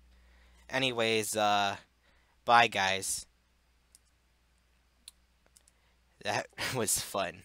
Anyways, bye guys. That was fun.